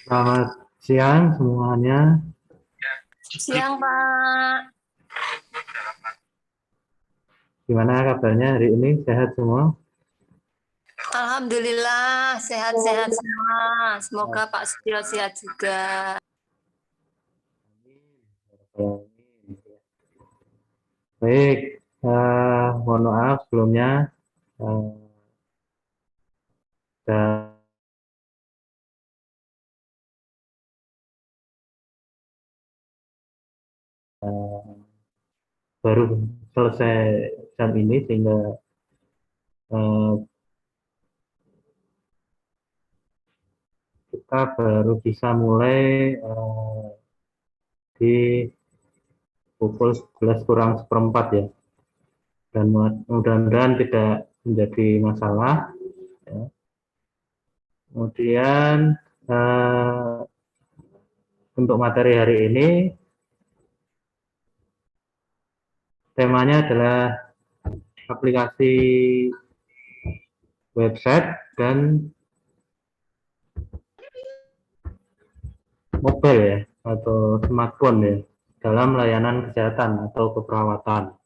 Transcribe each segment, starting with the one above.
Selamat siang semuanya. Siang, Pak. Gimana kabarnya hari ini? Sehat semua? Alhamdulillah, sehat-sehat semua. Semoga Pak Setio sehat juga. Baik, mohon maaf sebelumnya. eh, dan, baru selesai jam ini sehingga eh, kita baru bisa mulai di pukul 11 kurang seperempat ya. Dan mudah-mudahan tidak menjadi masalah. Ya. Kemudian eh, untuk materi hari ini temanya adalah aplikasi website dan mobile ya atau smartphone ya dalam layanan kesehatan atau keperawatan.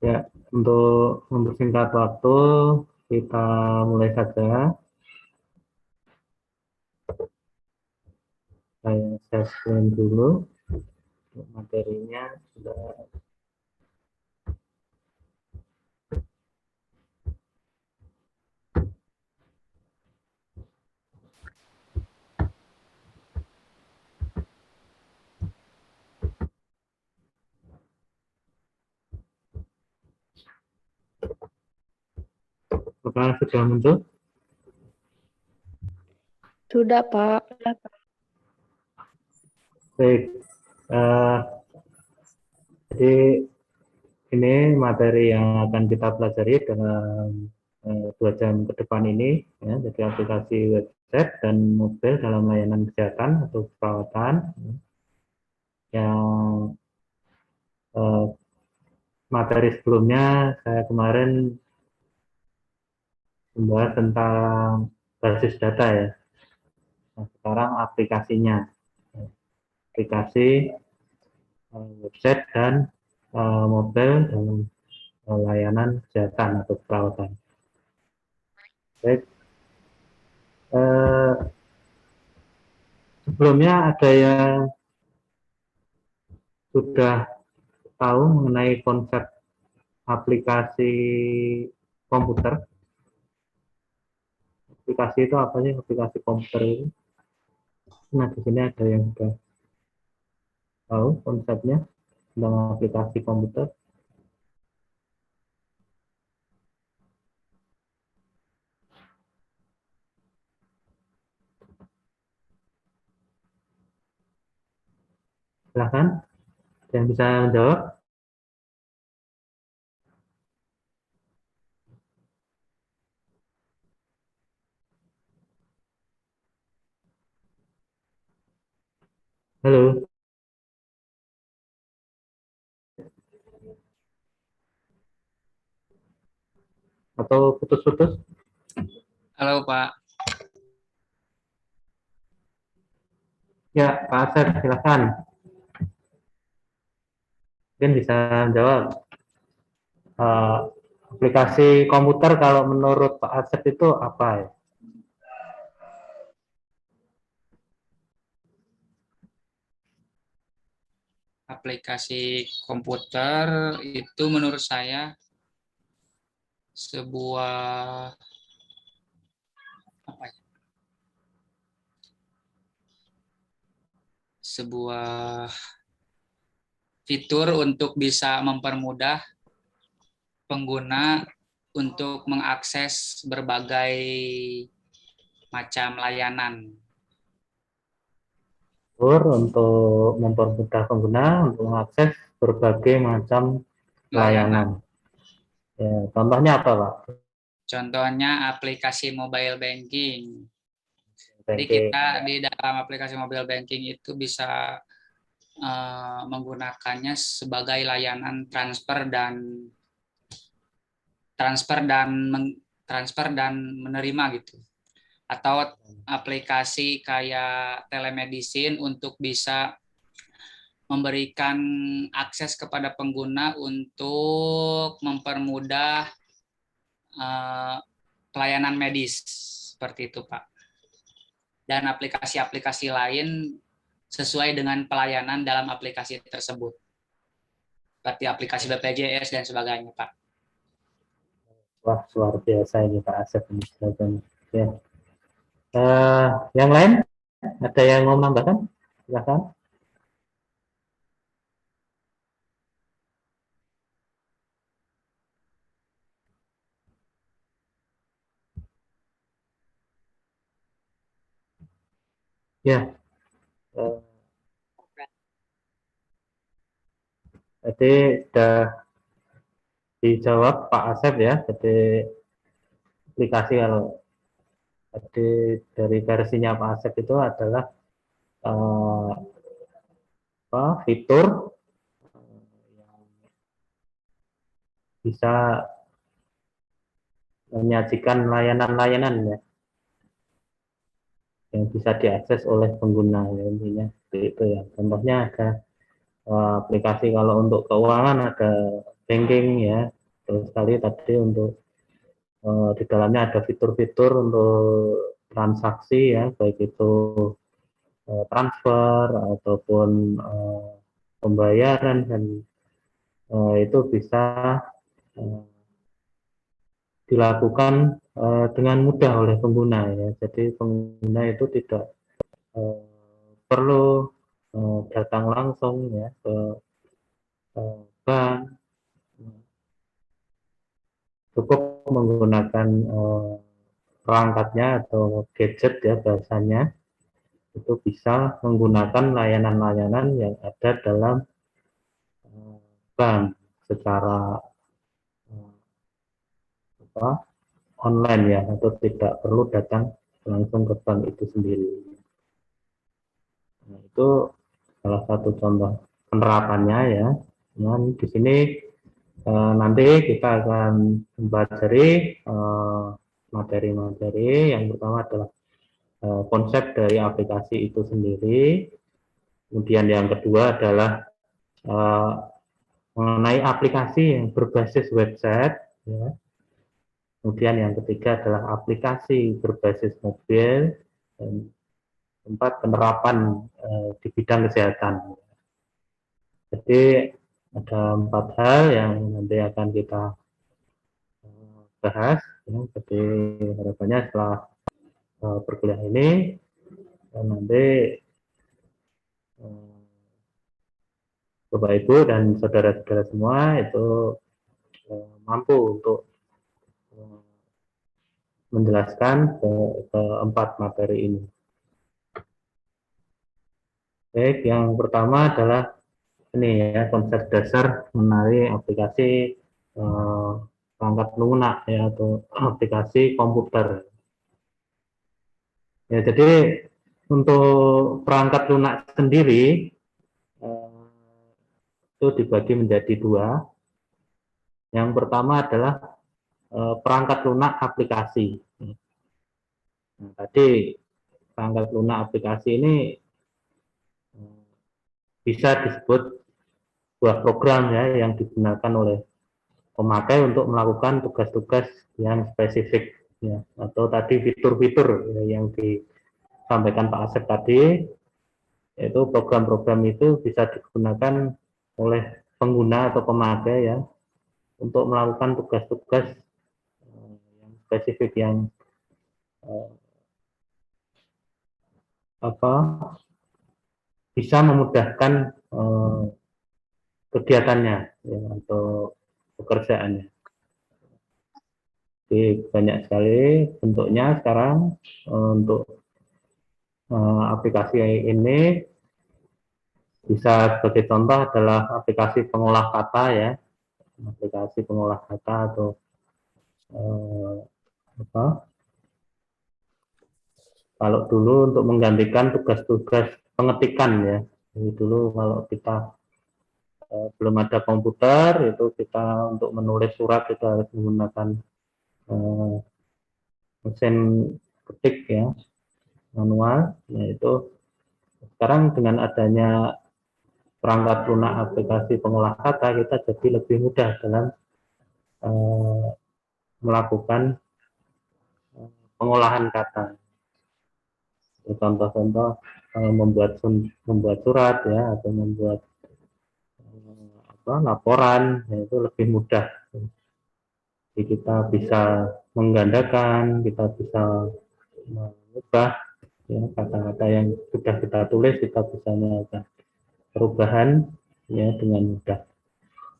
Ya, untuk mempersingkat waktu kita mulai saja. Saya screen dulu untuk materinya sudah. Apakah sudah muncul? Sudah, Pak. Baik, eh, jadi ini materi yang akan kita pelajari dalam 2 jam ke depan ini, ya, jadi aplikasi website dan mobile dalam layanan kesehatan atau perawatan. Yang eh, materi sebelumnya saya kemarin membahas tentang basis data ya. Nah, sekarang aplikasinya, aplikasi website dan mobile dalam layanan kesehatan atau perawatan. Baik, eh, sebelumnya ada yang sudah tahu mengenai konsep aplikasi komputer. Aplikasi itu apa sih? Aplikasi komputer itu? Nah, di sini ada yang sudah tahu konsepnya tentang aplikasi komputer. Silahkan, yang bisa menjawab. Halo, atau putus-putus? Halo Pak, Ya, Pak Asep, silahkan. Mungkin bisa menjawab. Eh, aplikasi komputer kalau menurut Pak Asep itu apa ya? aplikasi komputer itu menurut saya sebuah apa ya? Sebuah fitur untuk bisa mempermudah pengguna untuk mengakses berbagai macam layanan. Untuk mempermudah pengguna untuk mengakses berbagai macam layanan. Ya, contohnya apa, Pak? Contohnya aplikasi mobile banking. Jadi Banking. kita di dalam aplikasi mobile banking itu bisa menggunakannya sebagai layanan transfer dan transfer dan menerima gitu. atau aplikasi kayak telemedicine untuk bisa memberikan akses kepada pengguna untuk mempermudah pelayanan medis seperti itu, Pak. Dan aplikasi-aplikasi lain sesuai dengan pelayanan dalam aplikasi tersebut, seperti aplikasi BPJS dan sebagainya, Pak. Wah, luar biasa ini Pak Asep ini. Ya. Yang lain ada yang mau menambahkan? Silakan. Ya. Jadi sudah dijawab Pak Asep ya. Jadi aplikasi kalau dari versinya Pak Asep itu adalah fitur yang bisa menyajikan layanan-layanan ya yang bisa diakses oleh pengguna ya, intinya itu ya. Contohnya ada aplikasi kalau untuk keuangan ada banking ya. Terus sekali tadi untuk di dalamnya ada fitur-fitur untuk transaksi ya, baik itu transfer ataupun pembayaran dan itu bisa dilakukan dengan mudah oleh pengguna ya. Jadi pengguna itu tidak perlu datang langsung ya ke bank, cukup menggunakan perangkatnya atau gadget ya bahasanya, itu bisa menggunakan layanan-layanan yang ada dalam bank secara online ya, atau tidak perlu datang langsung ke bank itu sendiri. Nah, itu salah satu contoh penerapannya ya. Nah, di sini nanti kita akan mempelajari materi-materi. Yang pertama adalah konsep dari aplikasi itu sendiri. Kemudian yang kedua adalah mengenai aplikasi yang berbasis website. Ya. Kemudian yang ketiga adalah aplikasi berbasis mobil. Dan keempat, penerapan di bidang kesehatan. Jadi ada 4 hal yang nanti akan kita bahas. Ya. Jadi harapannya setelah perkuliahan ini nanti Bapak Ibu dan saudara-saudara semua itu mampu untuk menjelaskan keempat materi ini. Baik, yang pertama adalah ini ya, konsep dasar mengenai aplikasi perangkat lunak ya, atau aplikasi komputer. Ya, jadi untuk perangkat lunak sendiri itu dibagi menjadi 2. Yang pertama adalah perangkat lunak aplikasi. Nah, tadi perangkat lunak aplikasi ini bisa disebut sebuah program ya yang digunakan oleh pemakai untuk melakukan tugas-tugas yang spesifik ya, atau tadi fitur-fitur ya, yang disampaikan Pak Asep tadi, yaitu program-program itu bisa digunakan oleh pengguna atau pemakai ya untuk melakukan tugas-tugas yang spesifik yang bisa memudahkan kegiatannya ya, atau pekerjaannya. Jadi banyak sekali bentuknya sekarang untuk aplikasi ini. Bisa sebagai contoh adalah aplikasi pengolah kata ya, aplikasi pengolah kata atau kalau dulu untuk menggantikan tugas-tugas pengetikan ya. Jadi dulu kalau kita belum ada komputer, itu kita untuk menulis surat kita harus menggunakan mesin ketik ya, manual. Yaitu sekarang dengan adanya perangkat lunak aplikasi pengolah kata, kita jadi lebih mudah dalam melakukan pengolahan kata. Contoh-contoh membuat surat ya, atau membuat laporan, ya, itu lebih mudah. Jadi kita bisa menggandakan, kita bisa mengubah ya, kata-kata yang sudah kita tulis, kita bisa melakukan perubahan ya dengan mudah,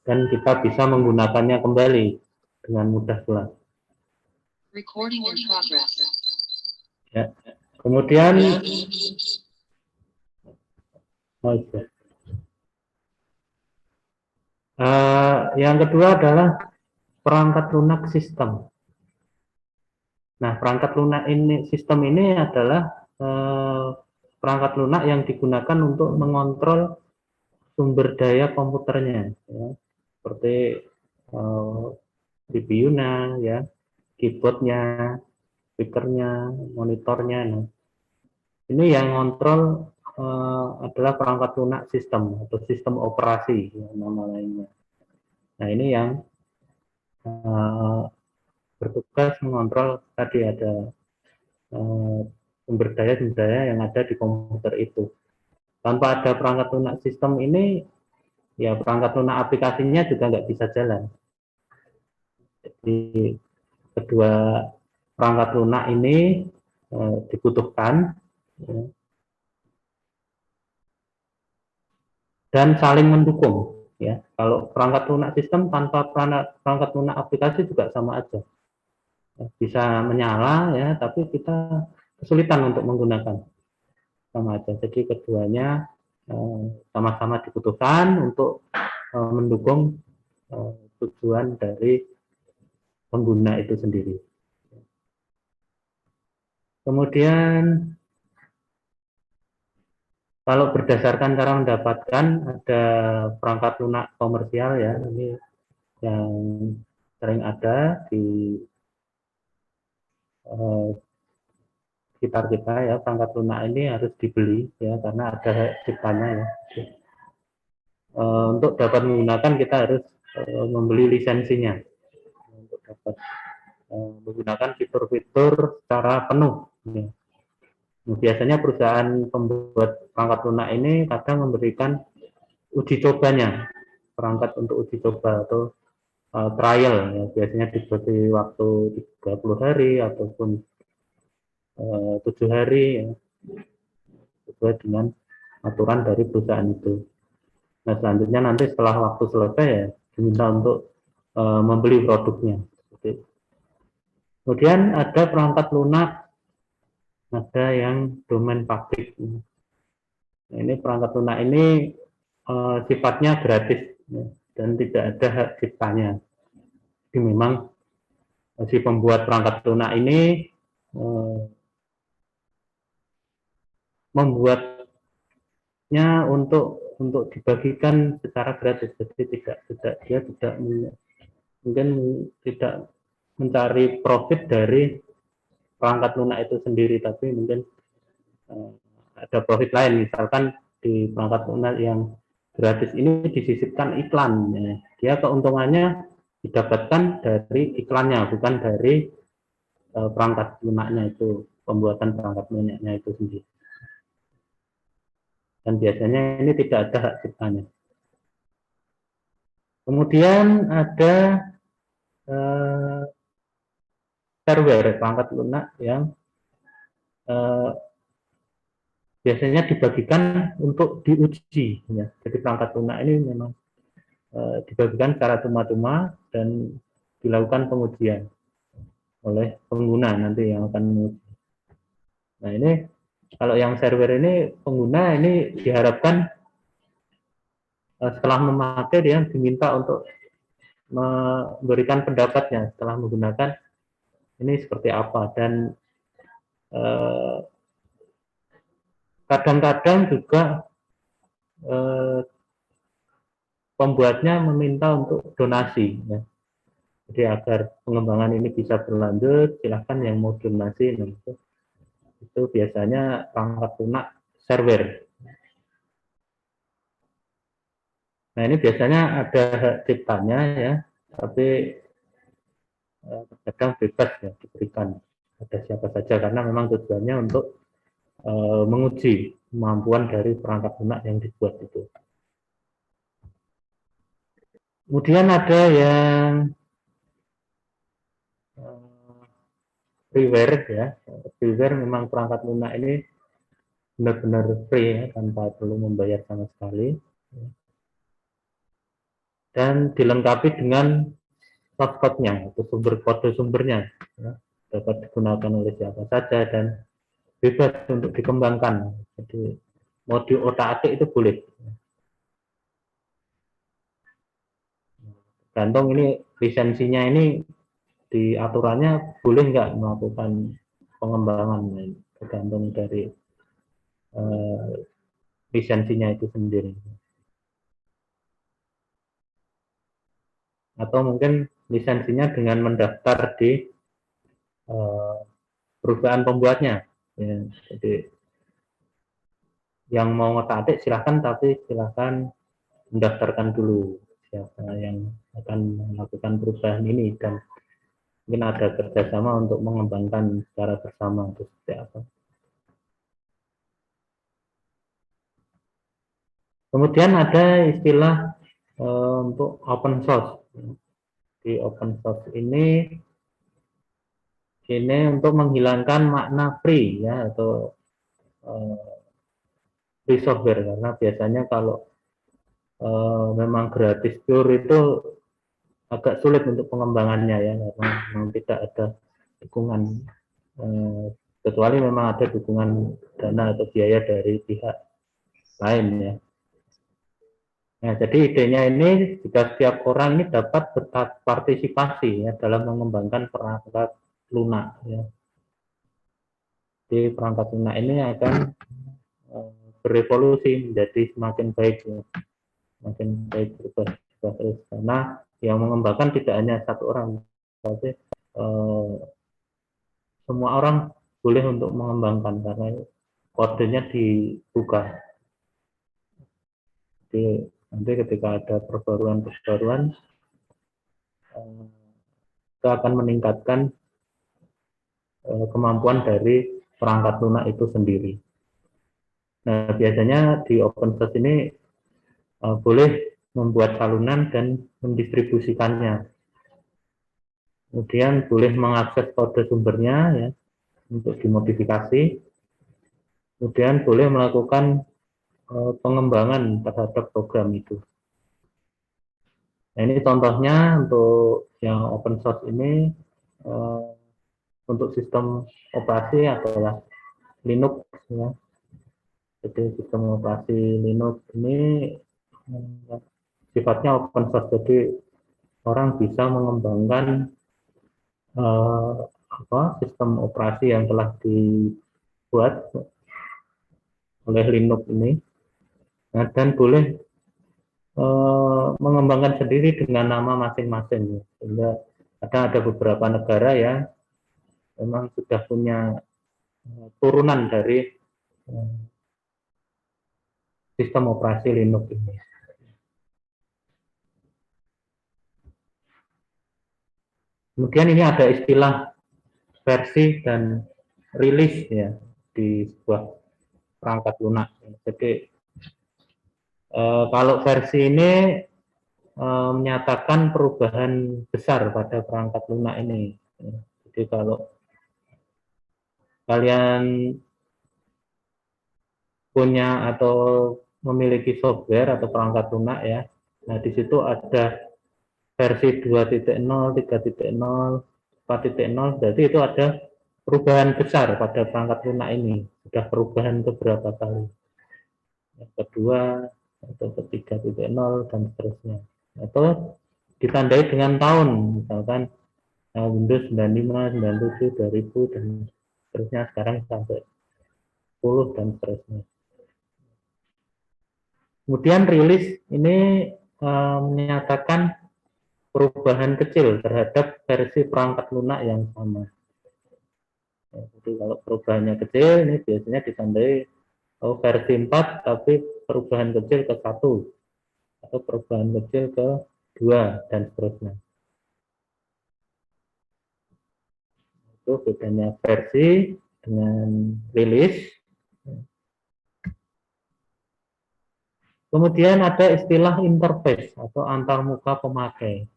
dan kita bisa menggunakannya kembali dengan mudah pula. Recording in progress. Ya. Kemudian yang kedua adalah perangkat lunak sistem. Nah, perangkat lunak ini sistem ini adalah perangkat lunak yang digunakan untuk mengontrol sumber daya komputernya, ya. Seperti CPU-nya, ya, keyboardnya, speakernya, monitornya. Nah, ini yang kontrol adalah perangkat lunak sistem atau sistem operasi, ya, nama lainnya. Nah, ini yang bertugas mengontrol tadi ada sumber daya yang ada di komputer itu. Tanpa ada perangkat lunak sistem ini, ya perangkat lunak aplikasinya juga nggak bisa jalan. Jadi kedua perangkat lunak ini dibutuhkan ya, dan saling mendukung. Ya, kalau perangkat lunak sistem tanpa perangkat lunak aplikasi juga sama aja. Bisa menyala ya, tapi kita kesulitan untuk menggunakan, sama aja. Jadi keduanya sama-sama dibutuhkan untuk mendukung tujuan dari pengguna itu sendiri. Kemudian kalau berdasarkan cara mendapatkan, ada perangkat lunak komersial ya, ini yang sering ada di sekitar kita ya. Perangkat lunak ini harus dibeli ya, karena ada hak ciptanya ya. Untuk dapat menggunakan kita harus membeli lisensinya untuk dapat menggunakan fitur-fitur secara penuh ya. Nah, biasanya perusahaan pembuat perangkat lunak ini kadang memberikan uji cobanya, perangkat untuk uji coba atau trial ya, biasanya diberi waktu 30 hari ataupun 7 hari ya, sesuai dengan aturan dari perusahaan itu. Nah, selanjutnya nanti setelah waktu selesai ya diminta untuk membeli produknya. Kemudian ada perangkat lunak, ada yang domain publik. Nah, ini perangkat lunak ini sifatnya gratis ya, dan tidak ada hak ciptanya. Jadi memang si pembuat perangkat lunak ini membuatnya untuk dibagikan secara gratis. Jadi dia tidak mungkin tidak mencari profit dari perangkat lunak itu sendiri, tapi mungkin ada profit lain. Misalkan di perangkat lunak yang gratis ini disisipkan iklan, ya. Dia keuntungannya didapatkan dari iklannya, bukan dari perangkat lunaknya itu, pembuatan perangkat lunaknya itu sendiri. Dan biasanya ini tidak ada hak ciptanya. Kemudian ada shareware perangkat lunak yang biasanya dibagikan untuk diuji ya. Jadi perangkat lunak ini memang dibagikan secara cuma-cuma dan dilakukan pengujian oleh pengguna nanti yang akan menguji. Nah, ini kalau yang shareware ini pengguna ini diharapkan setelah memakai dia diminta untuk memberikan pendapatnya setelah menggunakan ini seperti apa, dan kadang-kadang juga pembuatnya meminta untuk donasi ya. Jadi agar pengembangan ini bisa berlanjut, silahkan yang mau donasi. Nah, itu itu biasanya perangkat lunak server. Nah, ini biasanya ada hak ciptanya ya, tapi kadang bebas ya diberikan pada siapa saja karena memang tujuannya untuk menguji kemampuan dari perangkat lunak yang dibuat itu. Kemudian ada yang freeware ya. Freeware memang perangkat lunak ini benar-benar free ya, tanpa perlu membayar sama sekali. Dan dilengkapi dengan source code-nya atau sumber kode sumbernya ya, dapat digunakan oleh siapa saja dan bebas untuk dikembangkan. Jadi mau diotak-atik itu boleh. Gantung ini lisensinya ini di aturannya boleh nggak melakukan pengembangan, tergantung dari lisensinya itu sendiri. Atau mungkin lisensinya dengan mendaftar di perusahaan pembuatnya. Ya, jadi yang mau ngotak-atik silahkan, tapi silahkan mendaftarkan dulu siapa yang akan melakukan perubahan ini dan mungkin ada kerjasama untuk mengembangkan secara bersama itu seperti apa. Kemudian ada istilah untuk open source. Di open source ini untuk menghilangkan makna free ya atau free software, karena biasanya kalau memang gratis pure itu agak sulit untuk pengembangannya ya, karena memang tidak ada dukungan kecuali memang ada dukungan dana atau biaya dari pihak lain ya. Nah, jadi idenya ini jika setiap orang ini dapat berpartisipasi ya dalam mengembangkan perangkat lunak ya. Jadi perangkat lunak ini akan berevolusi menjadi semakin baik ya. Semakin baik berubah terus karena yang mengembangkan tidak hanya satu orang, tapi semua orang boleh untuk mengembangkan karena kodenya dibuka. Jadi nanti ketika ada perbaruan-perbaruan itu akan meningkatkan kemampuan dari perangkat lunak itu sendiri. Nah, biasanya di open source ini boleh membuat salunan dan mendistribusikannya. Kemudian boleh mengakses kode sumbernya ya untuk dimodifikasi. Kemudian boleh melakukan pengembangan terhadap program itu. Nah, ini contohnya untuk yang open source ini untuk sistem operasi adalah Linux ya. Jadi sistem operasi Linux ini sifatnya open source, jadi orang bisa mengembangkan sistem operasi yang telah dibuat oleh Linux ini, nah, dan boleh mengembangkan sendiri dengan nama masing-masing. Sehingga ada beberapa negara ya memang sudah punya turunan dari sistem operasi Linux ini. Kemudian ini ada istilah versi dan rilis ya di sebuah perangkat lunak. Jadi kalau versi ini menyatakan perubahan besar pada perangkat lunak ini. Jadi kalau kalian punya atau memiliki software atau perangkat lunak ya, nah di situ ada versi 2.0, 3.0, 4.0, berarti itu ada perubahan besar pada perangkat lunak ini. Sudah perubahan beberapa kali. Yang kedua atau ketiga 3.0 dan seterusnya. Atau ditandai dengan tahun, misalkan Windows 95, 97, 2000 dan seterusnya, sekarang sampai 10 dan seterusnya. Kemudian rilis ini menyatakan perubahan kecil terhadap versi perangkat lunak yang sama. Ya, jadi kalau perubahannya kecil, ini biasanya ditandai versi 4, tapi perubahan kecil ke 1, atau perubahan kecil ke 2, dan seterusnya. Itu bedanya versi dengan rilis. Kemudian ada istilah interface atau antarmuka pemakai.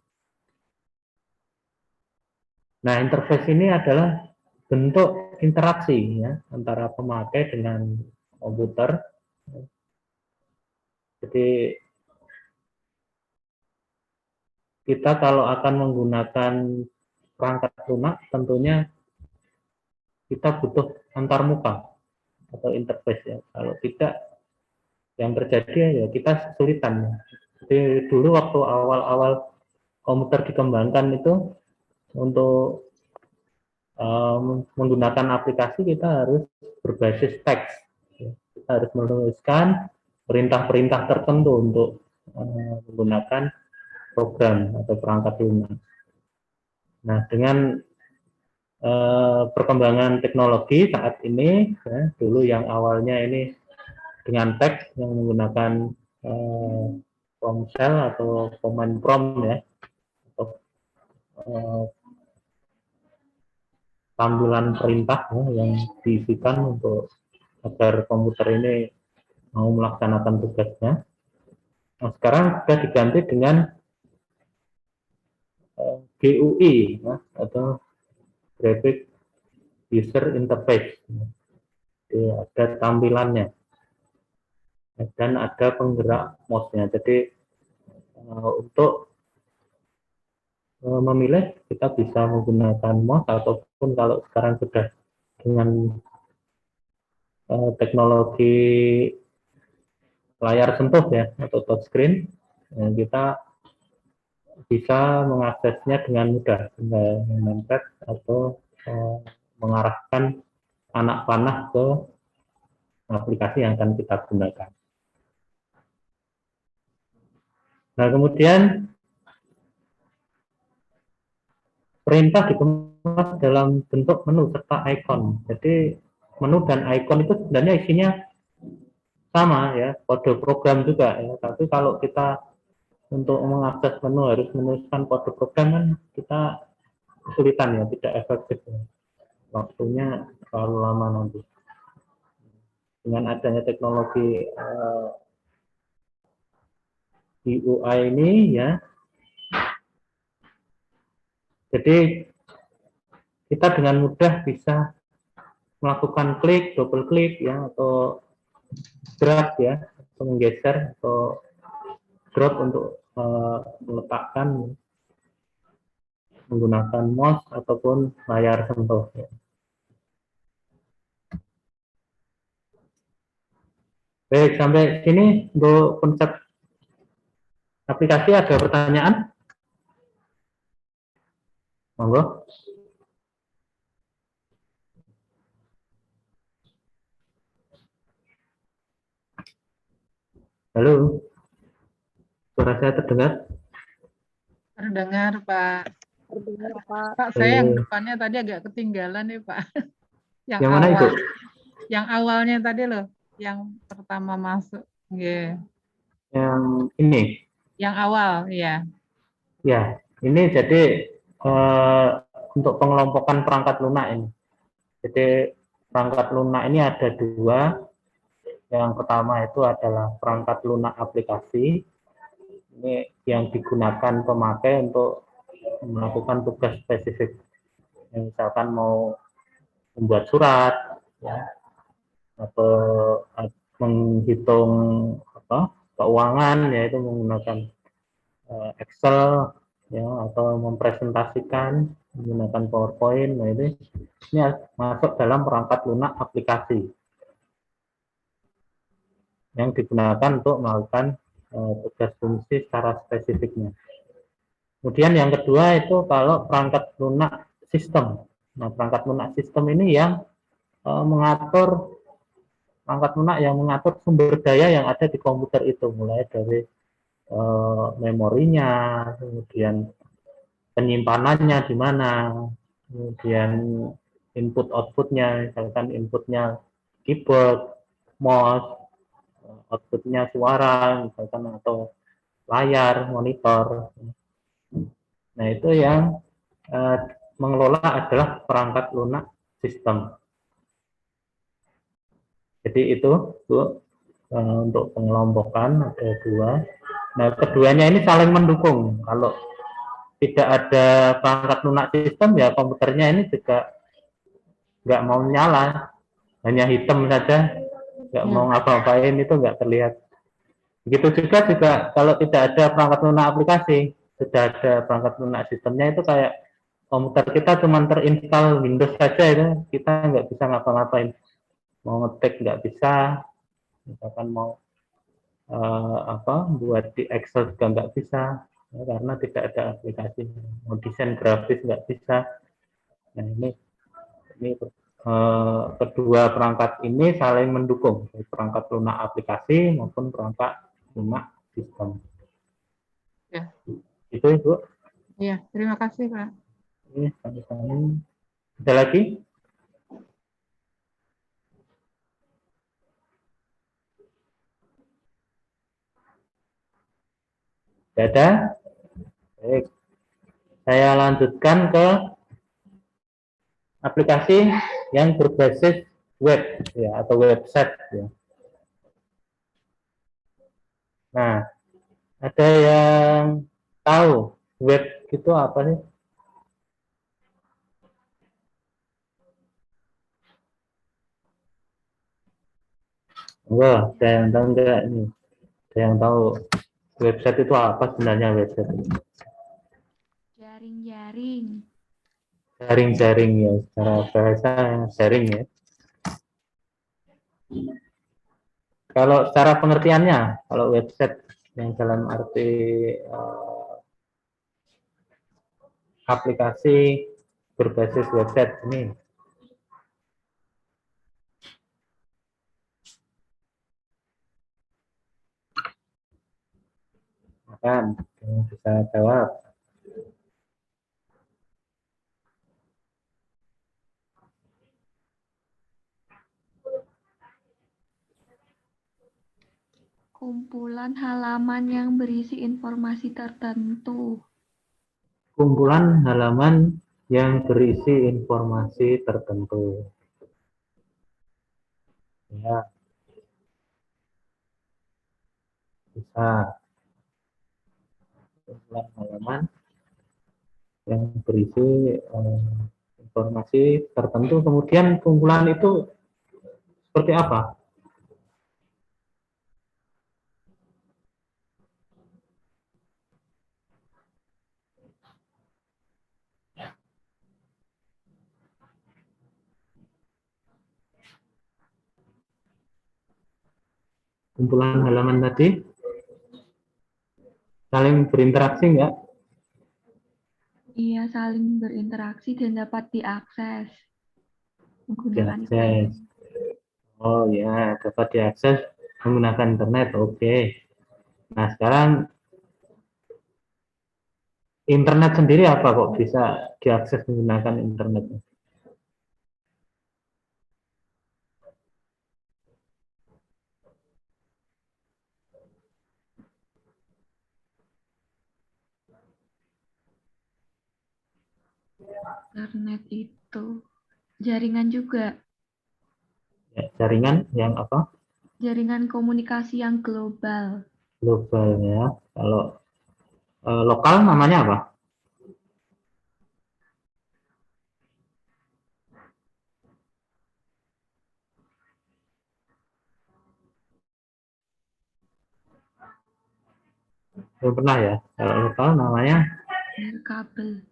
Nah, interface ini adalah bentuk interaksi ya antara pemakai dengan komputer. Jadi kita kalau akan menggunakan perangkat lunak, tentunya kita butuh antarmuka atau interface ya. Kalau tidak, yang terjadi ya kita kesulitan. Jadi dulu waktu awal-awal komputer dikembangkan itu untuk menggunakan aplikasi kita harus berbasis teks. Kita harus menuliskan perintah-perintah tertentu untuk menggunakan program atau perangkat lunak. Nah, dengan perkembangan teknologi saat ini, ya, dulu yang awalnya ini dengan teks yang menggunakan prompt shell atau command prompt ya, atau tampilan perintah ya, yang diisikan untuk agar komputer ini mau melaksanakan tugasnya. Nah, sekarang sudah diganti dengan GUI ya, atau Graphic User Interface. Jadi ada tampilannya dan ada penggerak mouse-nya. Jadi untuk memilih kita bisa menggunakan mouse ataupun kalau sekarang sudah dengan teknologi layar sentuh ya atau touchscreen, kita bisa mengaksesnya dengan mudah, tinggal mencet atau mengarahkan anak panah ke aplikasi yang akan kita gunakan. Nah, kemudian perintah dikemas dalam bentuk menu serta ikon. Jadi menu dan ikon itu sebenarnya isinya sama ya, kode program juga ya. Tapi kalau kita untuk mengakses menu harus menuliskan kode program kan kita kesulitan ya, tidak efektif ya. Waktunya terlalu lama nanti. Dengan adanya teknologi GUI ini ya, jadi kita dengan mudah bisa melakukan klik, double klik ya, atau drag ya, atau menggeser atau drop untuk meletakkan menggunakan mouse ataupun layar sentuh. Ya. Baik, sampai sini untuk konsep aplikasi ada pertanyaan? Monggo. Halo, suara saya terdengar? Terdengar, Pak. Terdengar, Pak. Pak, saya yang depannya tadi agak ketinggalan nih, Pak. Yang mana awal, itu? Yang awalnya tadi loh, yang pertama masuk. Yeah. Yang ini? Yang awal, ya. Ya, ini jadi untuk pengelompokan perangkat lunak ini. Jadi perangkat lunak ini ada dua. Yang pertama itu adalah perangkat lunak aplikasi. Ini yang digunakan pemakai untuk melakukan tugas spesifik. Misalkan mau membuat surat, ya, atau menghitung keuangan, yaitu menggunakan Excel, ya, atau mempresentasikan menggunakan PowerPoint. Nah, ini masuk dalam perangkat lunak aplikasi yang digunakan untuk melakukan tugas fungsi secara spesifiknya. Kemudian yang kedua itu kalau perangkat lunak sistem. Nah, perangkat lunak sistem ini yang mengatur, perangkat lunak yang mengatur sumber daya yang ada di komputer itu, mulai dari memorinya, kemudian penyimpanannya di mana, kemudian input outputnya, misalkan inputnya keyboard, mouse, outputnya suara, misalkan atau layar, monitor. Nah itu yang mengelola adalah perangkat lunak sistem. Jadi itu Bu, untuk pengelompokan ada 2. Nah keduanya ini saling mendukung. Kalau tidak ada perangkat lunak sistem ya komputernya ini juga nggak mau nyala, hanya hitam saja, nggak mau ngapa-ngapain, itu nggak terlihat. Begitu juga kalau tidak ada perangkat lunak aplikasi, sudah ada perangkat lunak sistemnya, itu kayak komputer kita cuma terinstall Windows saja, itu kita nggak bisa ngapa-ngapain, mau ngetik nggak bisa, misalkan mau buat di Excel juga nggak bisa, ya, karena tidak ada aplikasi, mau desain grafis nggak bisa. Nah ini kedua perangkat ini saling mendukung, perangkat lunak aplikasi maupun perangkat lunak sistem. Ya. Itu Ibu. Iya, terima kasih Pak. Ini sama-sama. Ada lagi? Tidak ada? Baik. Saya lanjutkan ke aplikasi yang berbasis web ya, atau website ya. Nah, ada yang tahu web itu apa sih? Enggak, ada yang tahu enggak ini? Ada yang tahu website itu apa sebenarnya website? Jaring-jaring. Jaring-jaring ya, secara bahasa jaring ya. Kalau secara pengertiannya, kalau website yang dalam arti aplikasi berbasis website ini, kan bisa jawab. Kumpulan halaman yang berisi informasi tertentu. Kumpulan halaman yang berisi informasi tertentu. Ya, bisa. Kumpulan halaman yang berisi informasi tertentu. Kemudian kumpulan itu seperti apa? Kumpulan halaman tadi saling berinteraksi enggak? Ia saling berinteraksi dan dapat diakses menggunakan Diakses. Oh ya, dapat diakses menggunakan internet. Oke. Nah sekarang internet sendiri apa kok bisa diakses menggunakan internet? internet itu jaringan juga. Ya, jaringan yang apa? Jaringan komunikasi yang global. Global ya. Kalau lokal namanya apa? Belum pernah ya. Kalau lokal namanya Nirkabel.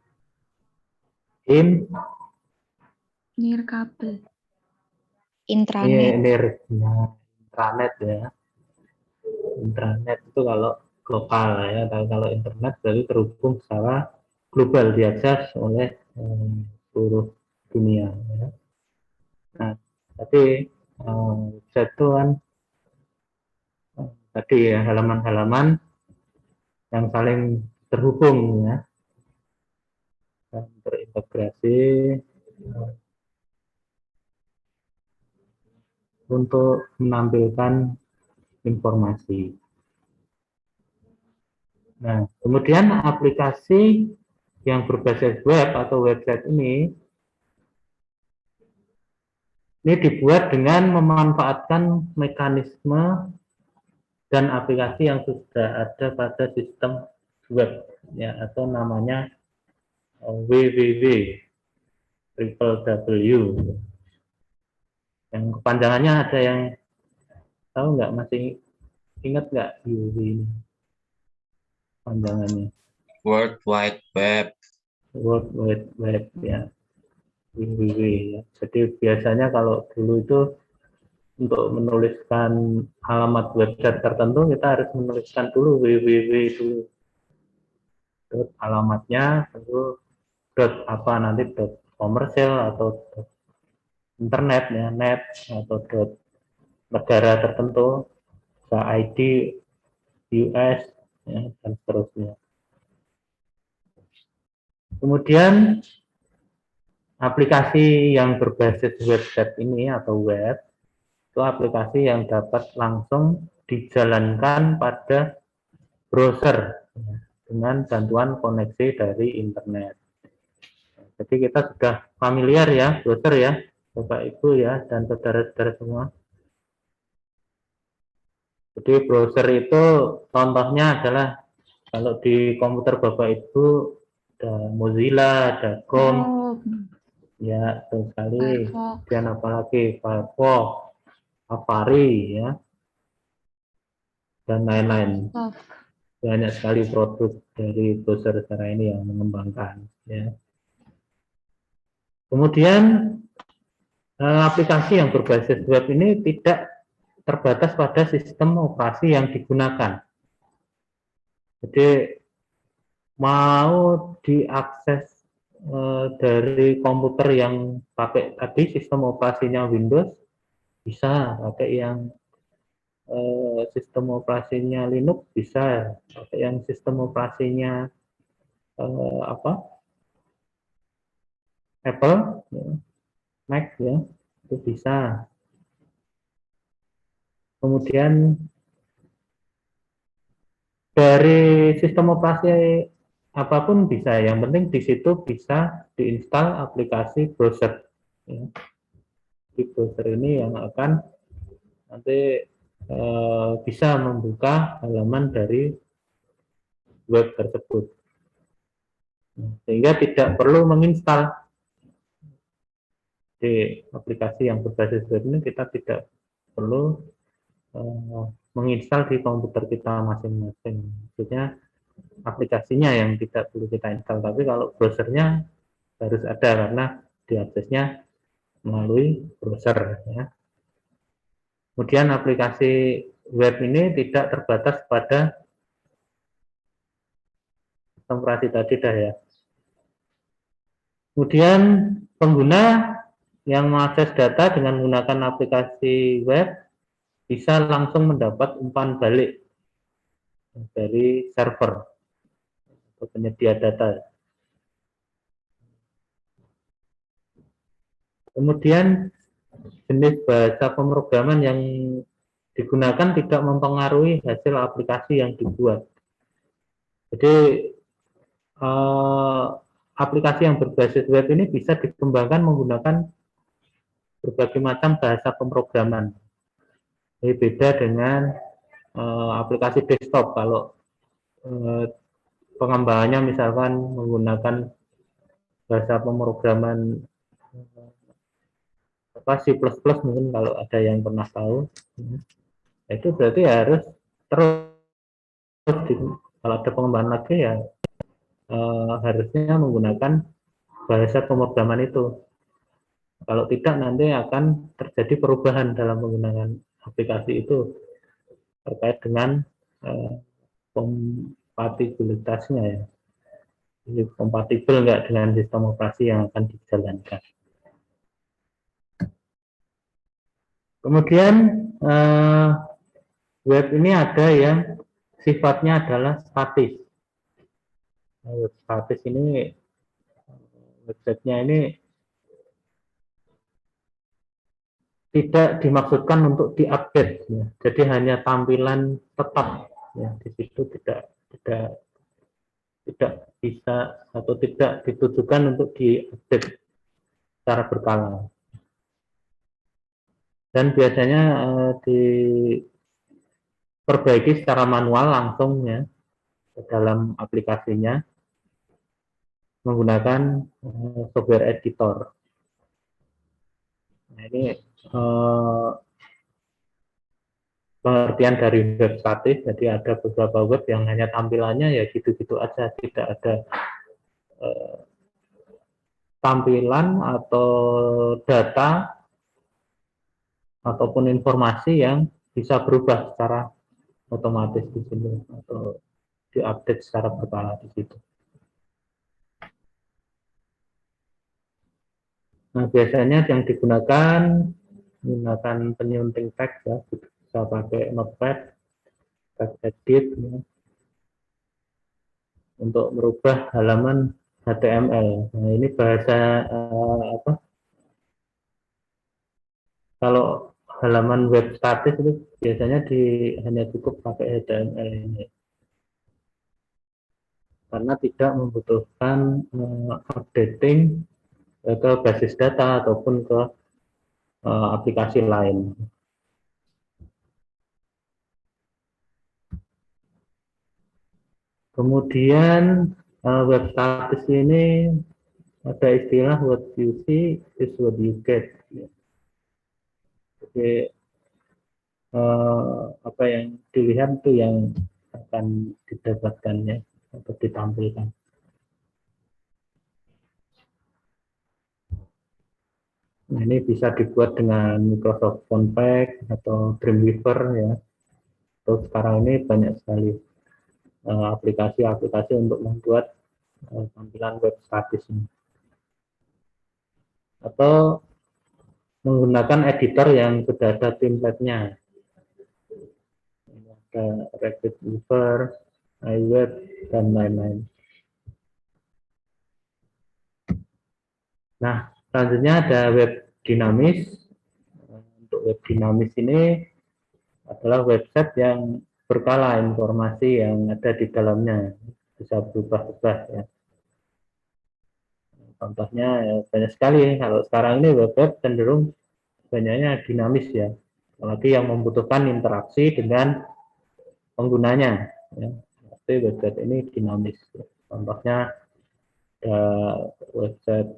Nirkabel. Intranet. intranet ya. Intranet itu kalau lokal ya. Kalau internet berarti terhubung secara global, diakses oleh seluruh dunia. Ya. Nah, tapi website itu kan tadi ya halaman-halaman yang saling terhubung ya, dan terintegrasi untuk menampilkan informasi. Nah, kemudian aplikasi yang berbasis web atau website ini dibuat dengan memanfaatkan mekanisme dan aplikasi yang sudah ada pada sistem web, ya, atau namanya www, yang kepanjangannya ada yang tahu nggak, masih ingat nggak www ini panjangannya? World Wide Web. World Wide Web, ya, www, ya. Jadi biasanya kalau dulu itu untuk menuliskan alamat website tertentu kita harus menuliskan dulu www dulu, terus alamatnya tentu apa nanti komersial atau internet, ya, net, atau negara tertentu, ID US, ya, dan seterusnya. Kemudian aplikasi yang berbasis website ini atau web itu aplikasi yang dapat langsung dijalankan pada browser, ya, dengan bantuan koneksi dari internet. Jadi kita sudah familiar ya browser, ya Bapak Ibu, ya, dan saudara-saudara semua. Jadi browser itu contohnya adalah kalau di komputer Bapak Ibu ada Mozilla, ada Chrome, ya, betul sekali. Firefox. Dan apalagi Firefox, Safari, ya, dan lain-lain. Banyak sekali produk dari browser sekarang ini yang mengembangkan, ya. Kemudian aplikasi yang berbasis web ini tidak terbatas pada sistem operasi yang digunakan. Jadi mau diakses dari komputer yang pakai tadi sistem operasinya Windows, bisa pakai yang sistem operasinya Linux, bisa pakai yang sistem operasinya Apple, ya, Mac, ya, itu bisa. Kemudian dari sistem operasi apapun bisa, yang penting di situ bisa diinstal aplikasi browser, ya. Di browser ini yang akan nanti bisa membuka halaman dari web tersebut, sehingga tidak perlu menginstal di aplikasi yang berbasis web ini. Kita tidak perlu menginstal di komputer kita masing-masing. Maksudnya aplikasinya yang tidak perlu kita install, tapi kalau browsernya harus ada karena diaksesnya melalui browser, ya. Kemudian aplikasi web ini tidak terbatas pada sistem operasi tadi dah, ya. Kemudian pengguna yang mengakses data dengan menggunakan aplikasi web bisa langsung mendapat umpan balik dari server atau penyedia data. Kemudian jenis bahasa pemrograman yang digunakan tidak mempengaruhi hasil aplikasi yang dibuat. Jadi aplikasi yang berbasis web ini bisa dikembangkan menggunakan berbagai macam bahasa pemrograman. Ini beda dengan aplikasi desktop. Kalau pengembangannya misalkan menggunakan bahasa pemrograman C++, mungkin kalau ada yang pernah tahu, itu berarti harus terus kalau ada pengembangan lagi, ya harusnya menggunakan bahasa pemrograman itu. Kalau tidak, nanti akan terjadi perubahan dalam penggunaan aplikasi itu terkait dengan kompatibilitasnya, ya. Jadi kompatibel nggak dengan sistem operasi yang akan dijalankan. Kemudian web ini ada yang sifatnya adalah statis. Web statis ini websitenya ini tidak dimaksudkan untuk diupdate, ya. Jadi hanya tampilan tetap, ya. Di situ tidak bisa atau tidak ditujukan untuk diupdate secara berkala. Dan biasanya diperbaiki secara manual langsung, ya, ke dalam aplikasinya menggunakan software editor. Nah, ini pengertian dari web statis. Jadi ada beberapa web yang hanya tampilannya ya gitu-gitu aja, tidak ada tampilan atau data ataupun informasi yang bisa berubah secara otomatis di sini atau diupdate secara berkala di situ. Nah, biasanya yang digunakan menggunakan penyunting teks, ya, bisa pakai Notepad, teks edit, ya, untuk merubah halaman HTML. Nah, ini bahasa apa? Kalau halaman web statis itu biasanya hanya cukup pakai HTML ini, karena tidak membutuhkan updating ke basis data ataupun ke aplikasi lain. Kemudian web status ini ada istilah what you see is what you get. Jadi apa yang dilihat itu yang akan didapatkannya atau ditampilkan. Nah, ini bisa dibuat dengan Microsoft Fontpack atau Dreamweaver, ya. Terus sekarang ini banyak sekali aplikasi-aplikasi untuk membuat tampilan web statis ini. Atau menggunakan editor yang sudah ada template-nya. Ini ada Weaver, iWeb, dan lain-lain. Nah, selanjutnya ada web dinamis. Untuk web dinamis ini adalah website yang berkala informasi yang ada di dalamnya, bisa berubah-ubah, ya. Contohnya ya, banyak sekali. Kalau sekarang ini web cenderung banyaknya dinamis, ya, apalagi yang membutuhkan interaksi dengan penggunanya, ya. Tapi website ini dinamis. Contohnya ada website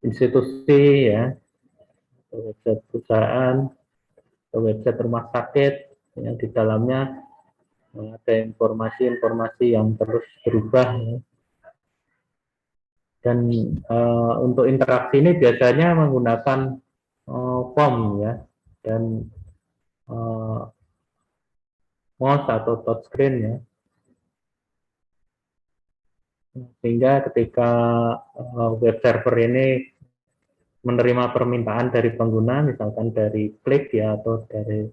institusi, ya, website perusahaan, website rumah sakit yang di dalamnya ada informasi-informasi yang terus berubah, ya. Dan untuk interaksi ini biasanya menggunakan form, ya, dan mouse atau touchscreen, ya. Sehingga ketika web server ini menerima permintaan dari pengguna, misalkan dari klik, ya, atau dari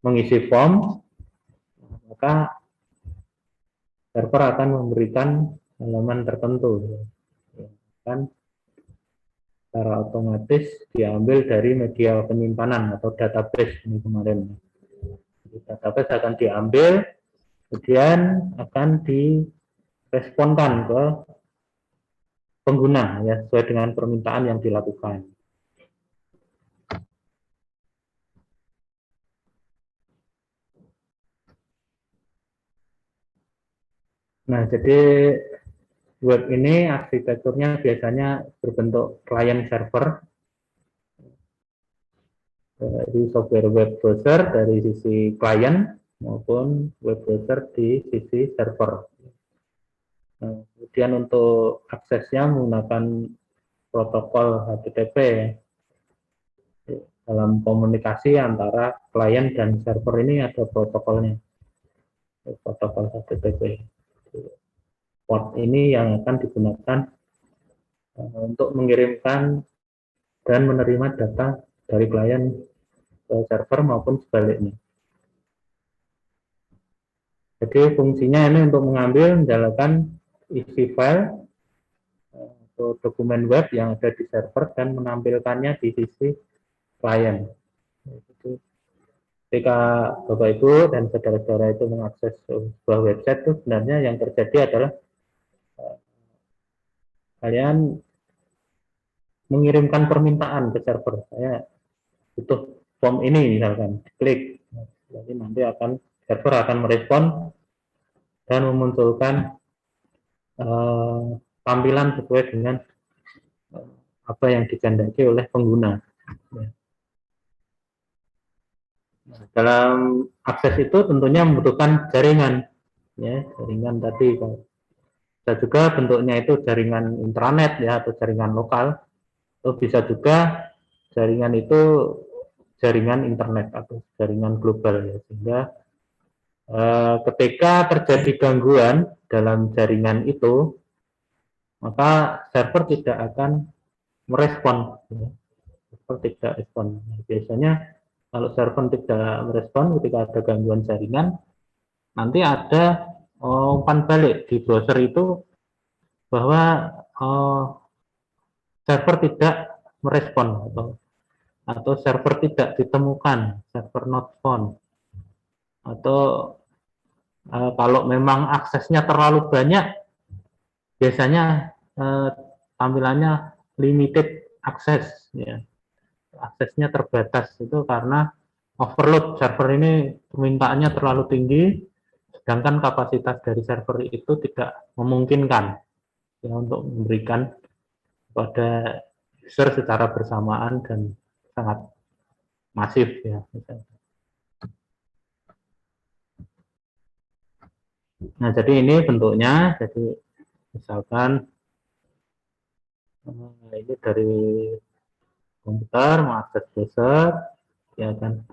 mengisi form, maka server akan memberikan halaman tertentu, ya, kan secara otomatis diambil dari media penyimpanan atau database ini kemarin. Jadi database akan diambil, kemudian akan diresponkan ke pengguna, ya, sesuai dengan permintaan yang dilakukan. Nah, jadi web ini arsitekturnya biasanya berbentuk client server, jadi software web browser dari sisi client maupun web browser di sisi server. Nah, kemudian untuk aksesnya menggunakan protokol HTTP, ya. Dalam komunikasi antara klien dan server ini ada protokolnya, protokol HTTP. Port ini yang akan digunakan untuk mengirimkan dan menerima data dari klien ke server maupun sebaliknya. Jadi fungsinya ini untuk mengambil, menjalankan isi file atau dokumen web yang ada di server dan menampilkannya di sisi klien. Jadi, ketika Bapak Ibu dan saudara-saudara itu mengakses sebuah website itu sebenarnya yang terjadi adalah kalian mengirimkan permintaan ke server. Saya butuh form ini misalkan, klik. Jadi nanti server akan merespon dan memunculkan tampilan sesuai dengan apa yang dikehendaki oleh pengguna. Nah, dalam akses itu tentunya membutuhkan jaringan, ya, jaringan tadi. Bisa juga bentuknya itu jaringan intranet ya atau jaringan lokal, atau bisa juga jaringan itu jaringan internet atau jaringan global ya, sehingga ketika terjadi gangguan dalam jaringan itu, maka server tidak akan merespon, ya. Server tidak respon. Nah, biasanya kalau server tidak merespon ketika ada gangguan jaringan, nanti ada umpan balik di browser itu bahwa server tidak merespon atau server tidak ditemukan, server not found. Atau kalau memang aksesnya terlalu banyak, biasanya tampilannya limited access, ya. Aksesnya terbatas itu karena overload, server ini permintaannya terlalu tinggi, sedangkan kapasitas dari server itu tidak memungkinkan ya untuk memberikan kepada user secara bersamaan dan sangat masif ya misalnya. Nah, jadi ini bentuknya, jadi misalkan ini dari komputer mengakses browser, ya akan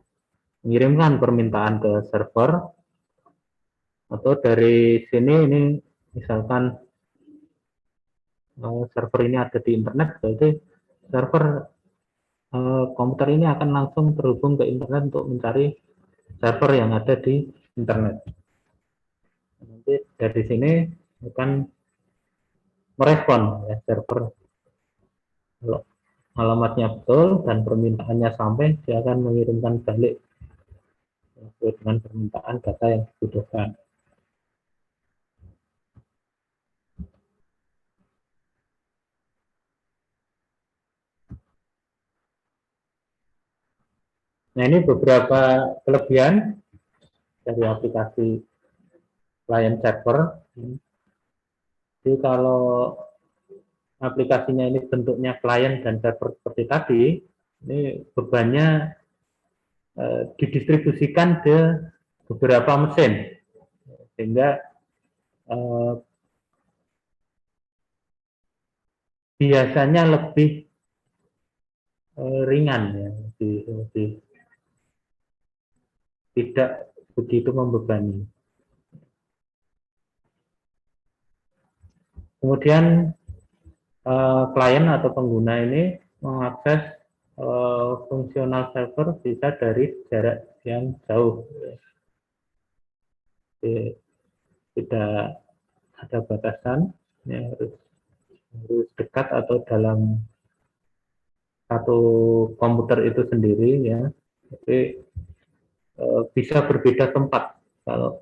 mengirimkan permintaan ke server, atau dari sini ini misalkan server ini ada di internet, berarti server komputer ini akan langsung terhubung ke internet untuk mencari server yang ada di internet. Nanti dari sini akan merespon ya, server kalau alamatnya betul dan permintaannya sampai, dia akan mengirimkan balik sesuai dengan permintaan data yang dibutuhkan. Nah, ini beberapa kelebihan dari aplikasi client server. Jadi kalau aplikasinya ini bentuknya client dan server seperti tadi, ini bebannya didistribusikan ke beberapa mesin, sehingga biasanya lebih ringan ya, lebih tidak begitu membebani. Kemudian klien atau pengguna ini mengakses fungsional server bisa dari jarak yang jauh. Jadi, tidak ada batasan, ya, harus dekat atau dalam satu komputer itu sendiri ya. Jadi bisa berbeda tempat kalau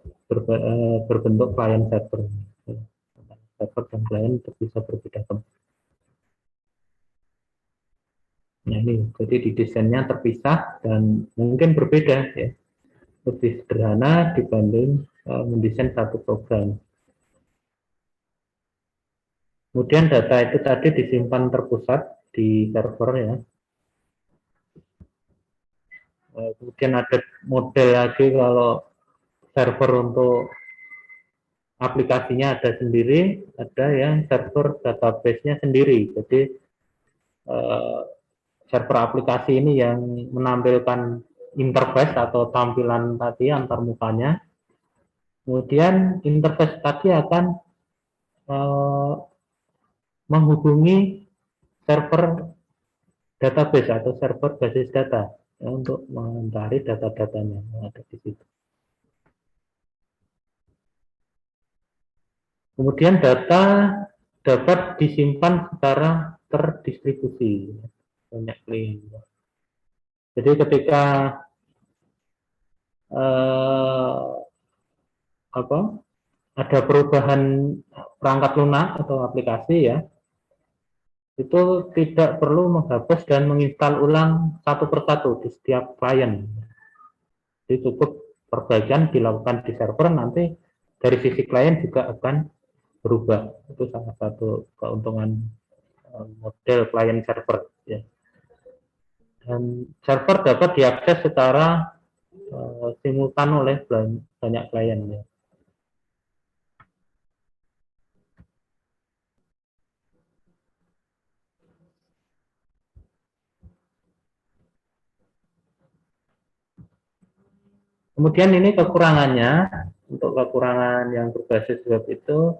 berbentuk client server. Server dan klien itu bisa berbeda tempat. Nah, ini jadi didesainnya terpisah dan mungkin berbeda ya, lebih sederhana dibanding mendesain satu program. Kemudian data itu tadi disimpan terpusat di server ya. Kemudian ada model lagi kalau server untuk aplikasinya ada sendiri, ada yang server database-nya sendiri. Jadi server aplikasi ini yang menampilkan interface atau tampilan tadi antar mukanya. Kemudian interface tadi akan menghubungi server database atau server basis data ya, untuk mencari data-datanya yang ada di situ. Kemudian data dapat disimpan secara terdistribusi banyak klien. Jadi ketika ada perubahan perangkat lunak atau aplikasi ya, itu tidak perlu menghapus dan menginstal ulang satu persatu di setiap klien. Jadi cukup perbaikan dilakukan di server, nanti dari sisi klien juga akan berubah. Itu salah satu keuntungan model klien server ya. Dan server dapat diakses secara simultan oleh banyak klien ya. Kemudian ini kekurangannya, untuk kekurangan yang berbasis web itu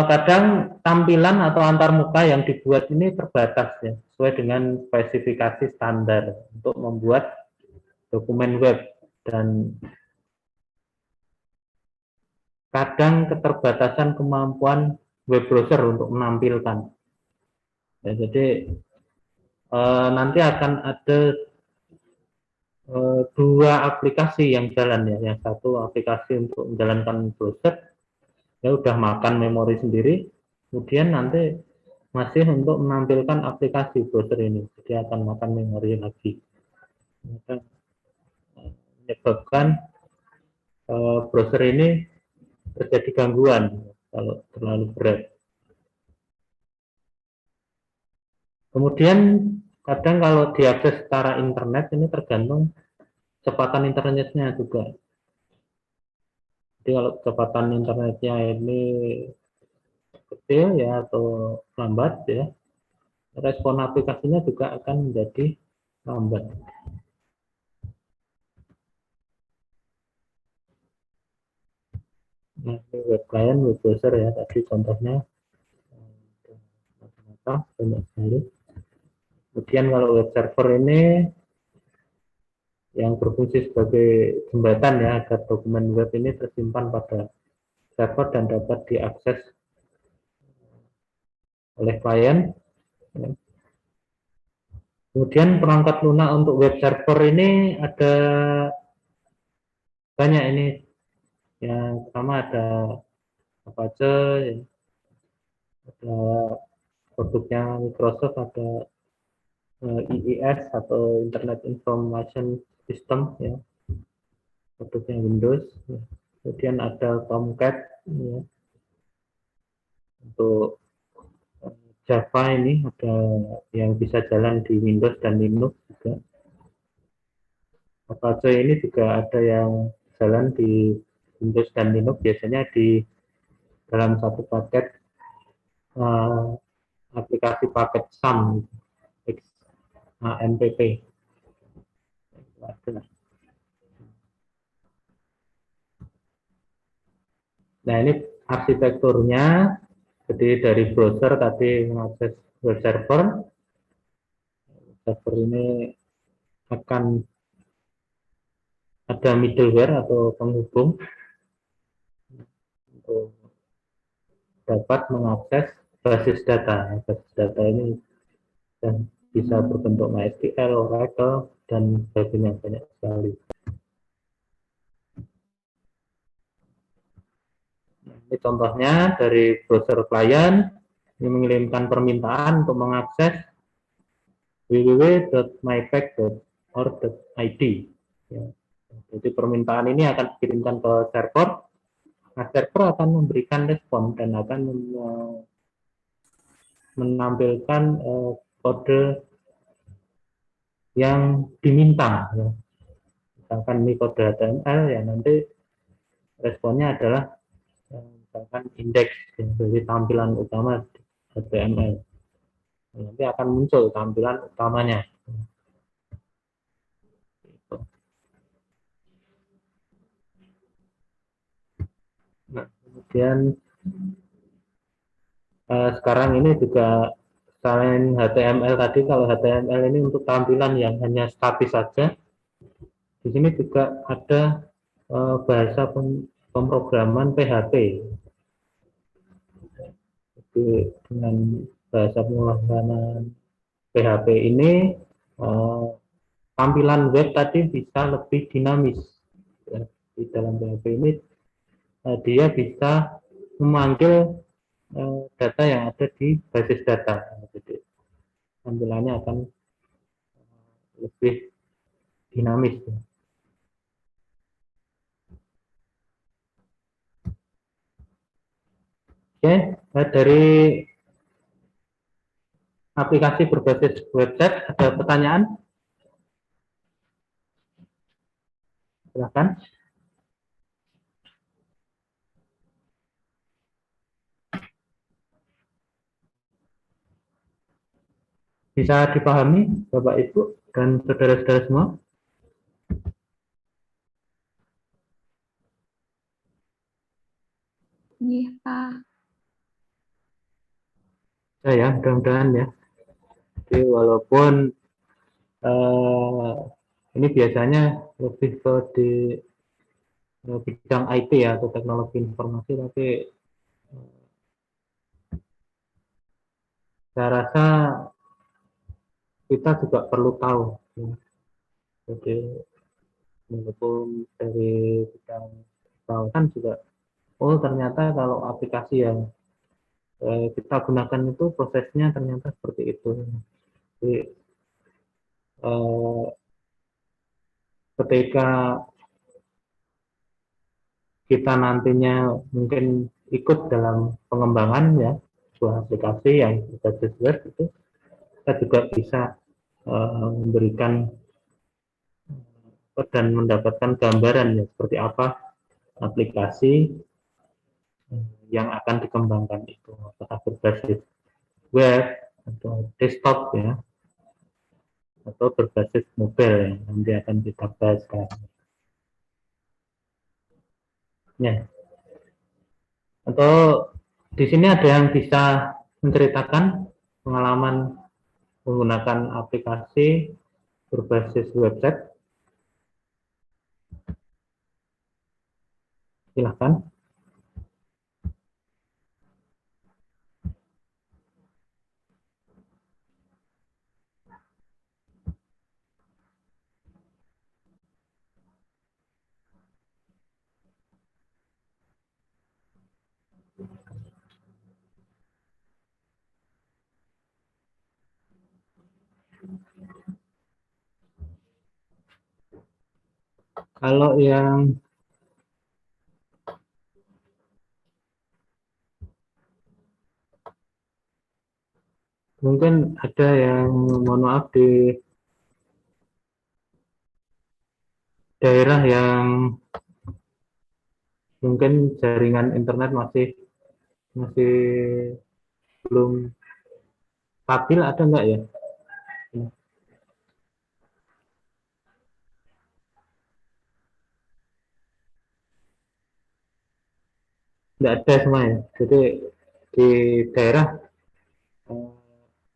kadang tampilan atau antarmuka yang dibuat ini terbatas ya, sesuai dengan spesifikasi standar untuk membuat dokumen web, dan kadang keterbatasan kemampuan web browser untuk menampilkan. Ya, jadi nanti akan ada dua aplikasi yang jalan ya. Yang satu aplikasi untuk menjalankan browser, ya udah makan memori sendiri, kemudian nanti masih untuk menampilkan aplikasi browser ini, jadi akan makan memori lagi. Menyebabkan browser ini terjadi gangguan kalau terlalu berat. Kemudian kadang kalau diakses secara internet ini tergantung kecepatan internetnya juga. Jadi kalau kecepatan internetnya ini kecil ya atau lambat ya, respon aplikasinya juga akan menjadi lambat. Nah, ini web client, web browser ya, tadi contohnya banyak sekali. Kemudian kalau web server ini yang berfungsi sebagai jembatan ya, agar dokumen web ini tersimpan pada server dan dapat diakses oleh klien. Kemudian perangkat lunak untuk web server ini ada banyak ini. Yang pertama ada Apache, ada produknya Microsoft, ada IIS atau Internet Information System ya, produknya Windows ya. Kemudian ada Tomcat ya. Untuk Java ini ada yang bisa jalan di Windows dan Linux juga. Apache ini juga ada yang jalan di Windows dan Linux, biasanya di dalam satu paket aplikasi paket SAM MPP. Nah, ini arsitekturnya. Jadi dari browser tadi mengakses web server. Server ini akan ada middleware atau penghubung untuk dapat mengakses basis data. Basis data ini dan bisa berbentuk MySQL, Oracle, dan sebagainya, banyak sekali. Ini contohnya dari browser klien, ini mengirimkan permintaan untuk mengakses www.mypack.org.id. Ya. Jadi permintaan ini akan dikirimkan ke server. Nah, server akan memberikan respon dan akan menampilkan kode yang diminta. Ya. Misalkan ini kode HTML, ya nanti responnya adalah misalkan indeks, ya, jadi tampilan utama HTML. Nanti akan muncul tampilan utamanya. Nah, kemudian sekarang ini juga selain HTML tadi, kalau HTML ini untuk tampilan yang hanya statis saja, di sini juga ada bahasa pemrograman PHP. dengan bahasa pemrograman PHP ini tampilan web tadi bisa lebih dinamis. Ya, di dalam PHP ini dia bisa memanggil data yang ada di basis data. Jadi tampilannya akan lebih dinamis. Oke, dari aplikasi berbasis website ada pertanyaan? Silakan. Bisa dipahami Bapak Ibu dan saudara-saudara semua? Iya, Pak. Ya, mudah-mudahan ya. Jadi walaupun ini biasanya lebih ke di bidang IT ya atau teknologi informasi, tapi saya rasa kita juga perlu tahu. Ya. Jadi walaupun dari bidang perawatan juga, oh ternyata kalau aplikasi yang kita gunakan itu prosesnya ternyata seperti itu. Jadi ketika kita nantinya mungkin ikut dalam pengembangan ya sebuah aplikasi yang berbasis web itu, kita juga bisa memberikan dan mendapatkan gambaran ya seperti apa aplikasi yang akan dikembangkan itu, apakah berbasis web atau desktop ya atau berbasis mobile yang nanti akan kita bahas sekarang. Ya. Atau di sini ada yang bisa menceritakan pengalaman menggunakan aplikasi berbasis website? Silahkan. Kalau yang mungkin ada yang mohon maaf di daerah yang mungkin jaringan internet masih belum stabil, ada enggak ya? Enggak ada semua ya. Jadi di daerah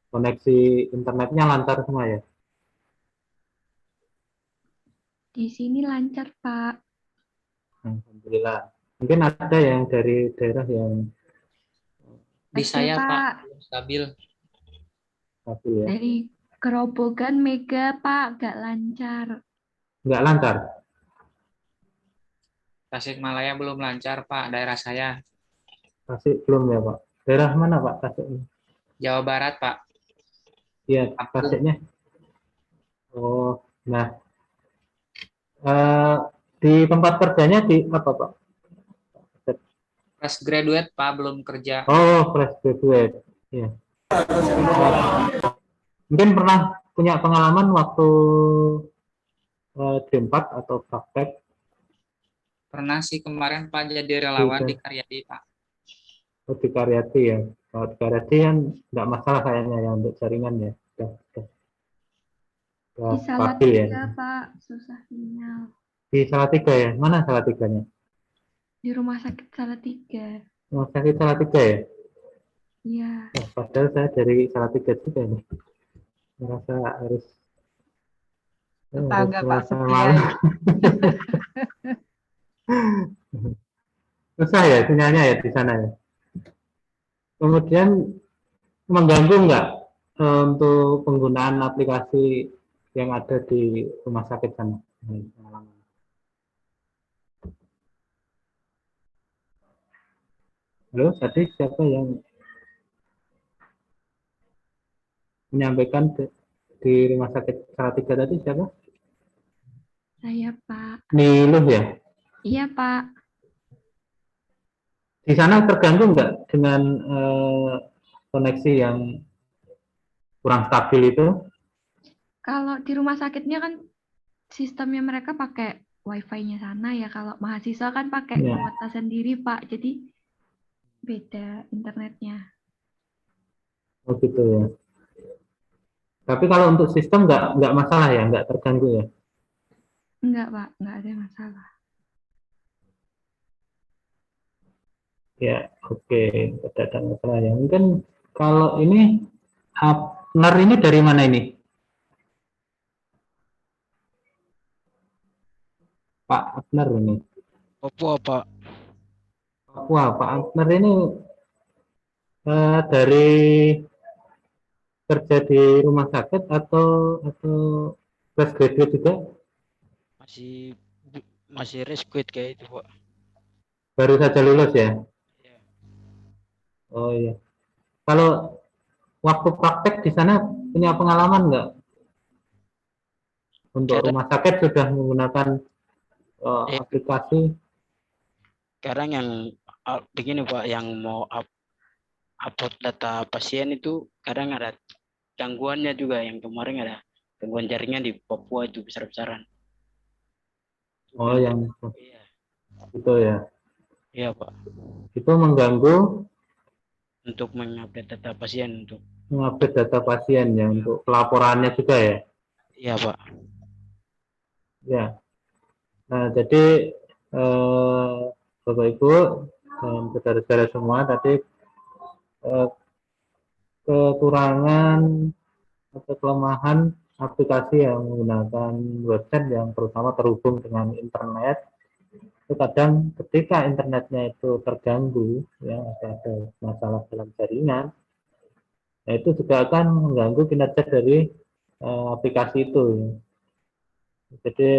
koneksi internetnya lancar semua ya. Di sini lancar, Pak. Alhamdulillah. Mungkin ada yang dari daerah yang Di Ada, saya Pak Pak. belum stabil. stabil ya. Dari Kerobogan Mega, Pak, gak lancar. Enggak lancar. Tasikmalaya belum lancar Pak, daerah saya. Tasik belum ya Pak. Daerah mana Pak Tasiknya? Jawa Barat Pak. Iya, Tasiknya. Oh, nah di tempat kerjanya di apa Pak? Fresh graduate Pak, belum kerja. Oh, fresh graduate. Ya. Mungkin pernah punya pengalaman waktu D4 atau praktek? Pernah sih kemarin Pak jadi relawan di Karyadi Pak. Oh, di Karyati ya. Kalau di Karyati kan nggak masalah kayaknya ya untuk jaringan ya. Sudah Di stabil ya. Salatiga, Pak, susah sinyal. Di Salatiga ya? Mana Salatiganya? Di Rumah Sakit Salatiga. Rumah sakit Salatiga ya? Iya. Oh, padahal saya dari Salatiga juga nih. Merasa harus Tetangga Pak merasa Setia malu. ya. Susah ya sinyalnya ya di sana ya? Kemudian mengganggu nggak untuk penggunaan aplikasi yang ada di rumah sakit sana? Halo, tadi siapa yang menyampaikan di rumah sakit Salatiga tadi siapa? Saya, Pak. Niluh ya? Iya, Pak. Di sana terganggu nggak dengan koneksi yang kurang stabil itu? Kalau di rumah sakitnya kan sistemnya mereka pakai wifi-nya sana ya. Kalau mahasiswa kan pakai Ya. kuota sendiri, Pak. Jadi beda internetnya. Oh gitu ya. Tapi kalau untuk sistem nggak masalah ya, nggak terganggu ya? Enggak, Pak. Enggak ada masalah. Ya, oke. Tidak ada masalah ya. Mungkin kalau ini partner ini dari mana ini? Pak Abner ini. Papua, Pak. Papua, Pak Abner ini dari kerja di rumah sakit atau fresh graduate juga? Masih masih rescued kayak itu, Pak. Baru saja lulus ya? Iya. Oh iya. Kalau waktu praktek di sana punya pengalaman nggak? Untuk Kadang, rumah sakit sudah menggunakan aplikasi? sekarang yang begini, Pak, yang mau upload data pasien itu kadang ada gangguannya juga. Yang kemarin ada gangguan jaringan di Papua itu besar-besaran. Oh, yang Iya, itu ya. iya, Pak. Itu mengganggu Untuk mengupdate data pasien untuk mengupdate data pasien ya, untuk pelaporannya juga ya. iya, Pak. Ya. Nah, jadi Bapak Ibu dan saudara-saudara semua tadi kekurangan atau kelemahan aplikasi yang menggunakan website yang terutama terhubung dengan internet, itu kadang ketika internetnya itu terganggu, ya ada masalah dalam jaringan, nah itu juga akan mengganggu kinerja dari aplikasi itu. Jadi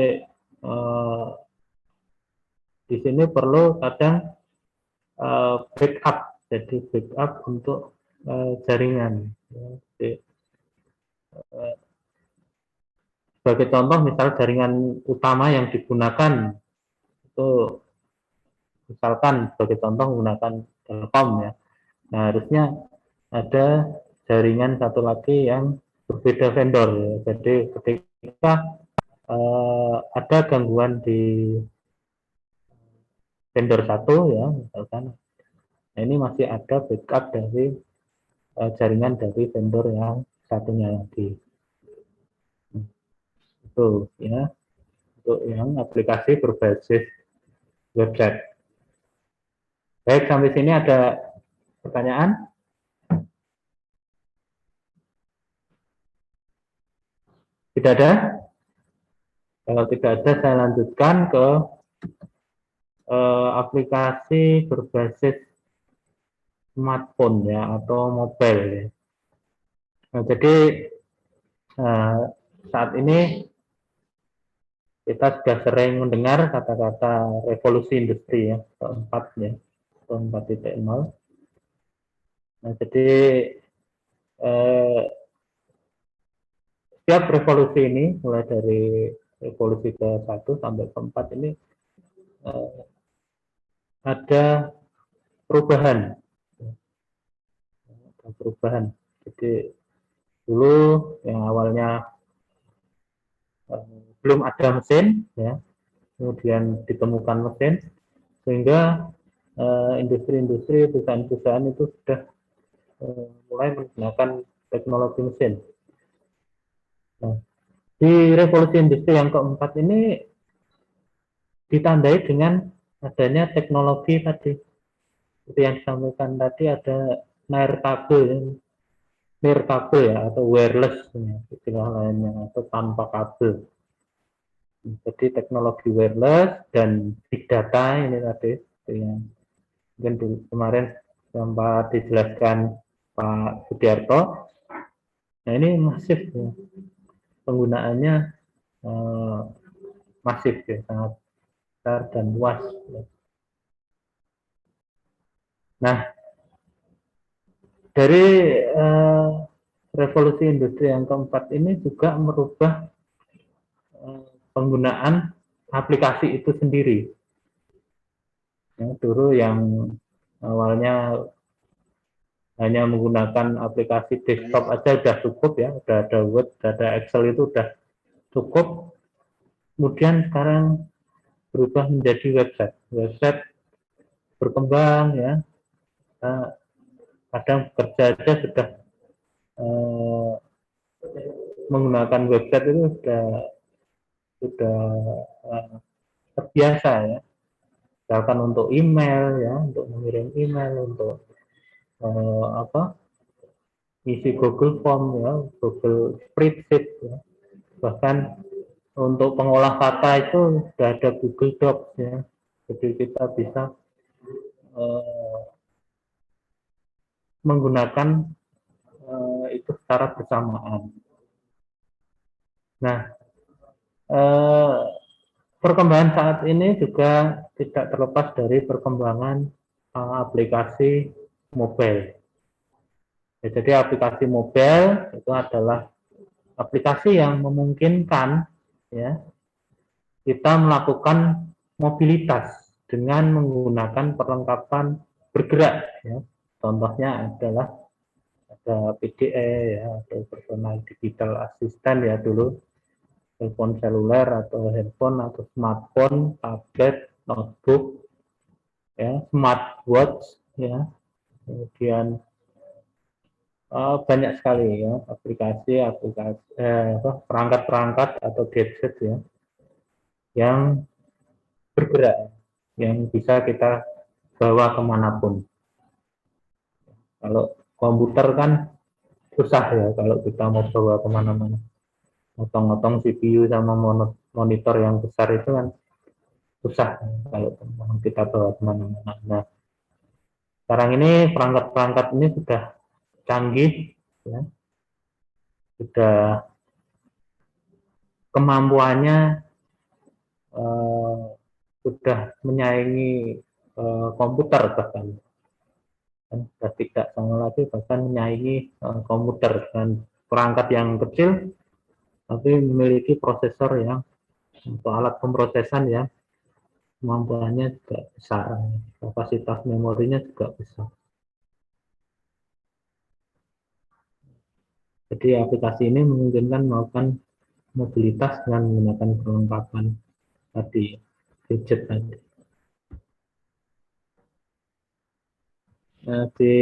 di sini perlu kadang backup, jadi backup untuk jaringan. Jadi, sebagai contoh, misal jaringan utama yang digunakan itu misalkan sebagai contoh menggunakan Telkom ya. Nah, harusnya ada jaringan satu lagi yang berbeda vendor ya. Jadi ketika ada gangguan di vendor satu ya, misalkan, nah ini masih ada backup dari jaringan dari vendor yang satunya lagi. Itu ya, untuk yang aplikasi berbasis website. Baik, sampai sini ada pertanyaan? Tidak ada? Kalau tidak ada, saya lanjutkan ke aplikasi berbasis smartphone ya, atau mobile ya. Nah, jadi saat ini kita sudah sering mendengar kata-kata revolusi industri ya, keempat ya, atau 4.0. Nah, jadi setiap revolusi ini, mulai dari revolusi ke-1 sampai ke-4 ini ada perubahan. Jadi dulu yang awalnya belum ada mesin, ya, kemudian ditemukan mesin, sehingga industri-industri, perusahaan-perusahaan itu sudah mulai menggunakan teknologi mesin. Nah, di revolusi industri yang keempat ini ditandai dengan adanya teknologi tadi, seperti yang disampaikan tadi, ada nirkabel ya, atau wireless ya, istilah lainnya, atau tanpa kabel. Jadi teknologi wireless dan big data ini tadi yang mungkin kemarin sempat dijelaskan Pak Sudiarto. Nah ini masif ya. Penggunaannya masif ya, sangat besar dan luas. Ya. Nah, dari revolusi industri yang keempat ini juga merubah penggunaan aplikasi itu sendiri. Ya, dulu yang awalnya hanya menggunakan aplikasi desktop aja udah cukup ya, udah ada Word, udah ada Excel itu udah cukup. Kemudian sekarang berubah menjadi website. Website berkembang ya. Kadang bekerja aja sudah menggunakan website itu sudah terbiasa ya. Misalkan untuk email ya, untuk mengirim email, untuk isi Google Form ya, Google Spreadsheet ya. Bahkan untuk pengolah kata itu sudah ada Google Docs ya. Jadi kita bisa menggunakan itu secara bersamaan. Nah, perkembangan saat ini juga tidak terlepas dari perkembangan aplikasi mobile. Ya, jadi aplikasi mobile itu adalah aplikasi yang memungkinkan ya kita melakukan mobilitas dengan menggunakan perlengkapan bergerak. Ya. Contohnya adalah ada PDA ya, atau personal digital assistant ya dulu. Telepon seluler atau handphone atau smartphone, tablet, notebook, ya, smartwatch, ya, kemudian banyak sekali ya aplikasi perangkat-perangkat atau gadget ya yang bergerak, yang bisa kita bawa kemanapun. Kalau komputer kan susah ya kalau kita mau bawa kemana-mana. Motong-motong CPU sama monitor yang besar itu kan susah kalau kita bawa kemana-mana. Nah, sekarang ini perangkat-perangkat ini sudah canggih, ya. Sudah kemampuannya sudah menyaingi komputer bahkan. Sudah tidak sama lagi bahkan menyaingi komputer dengan perangkat yang kecil tapi memiliki prosesor yang untuk alat pemrosesan yang kemampuannya juga besar, kapasitas memorinya juga besar. Jadi aplikasi ini memungkinkan melakukan mobilitas dengan menggunakan perlengkapan tadi, gadget tadi. Nah, di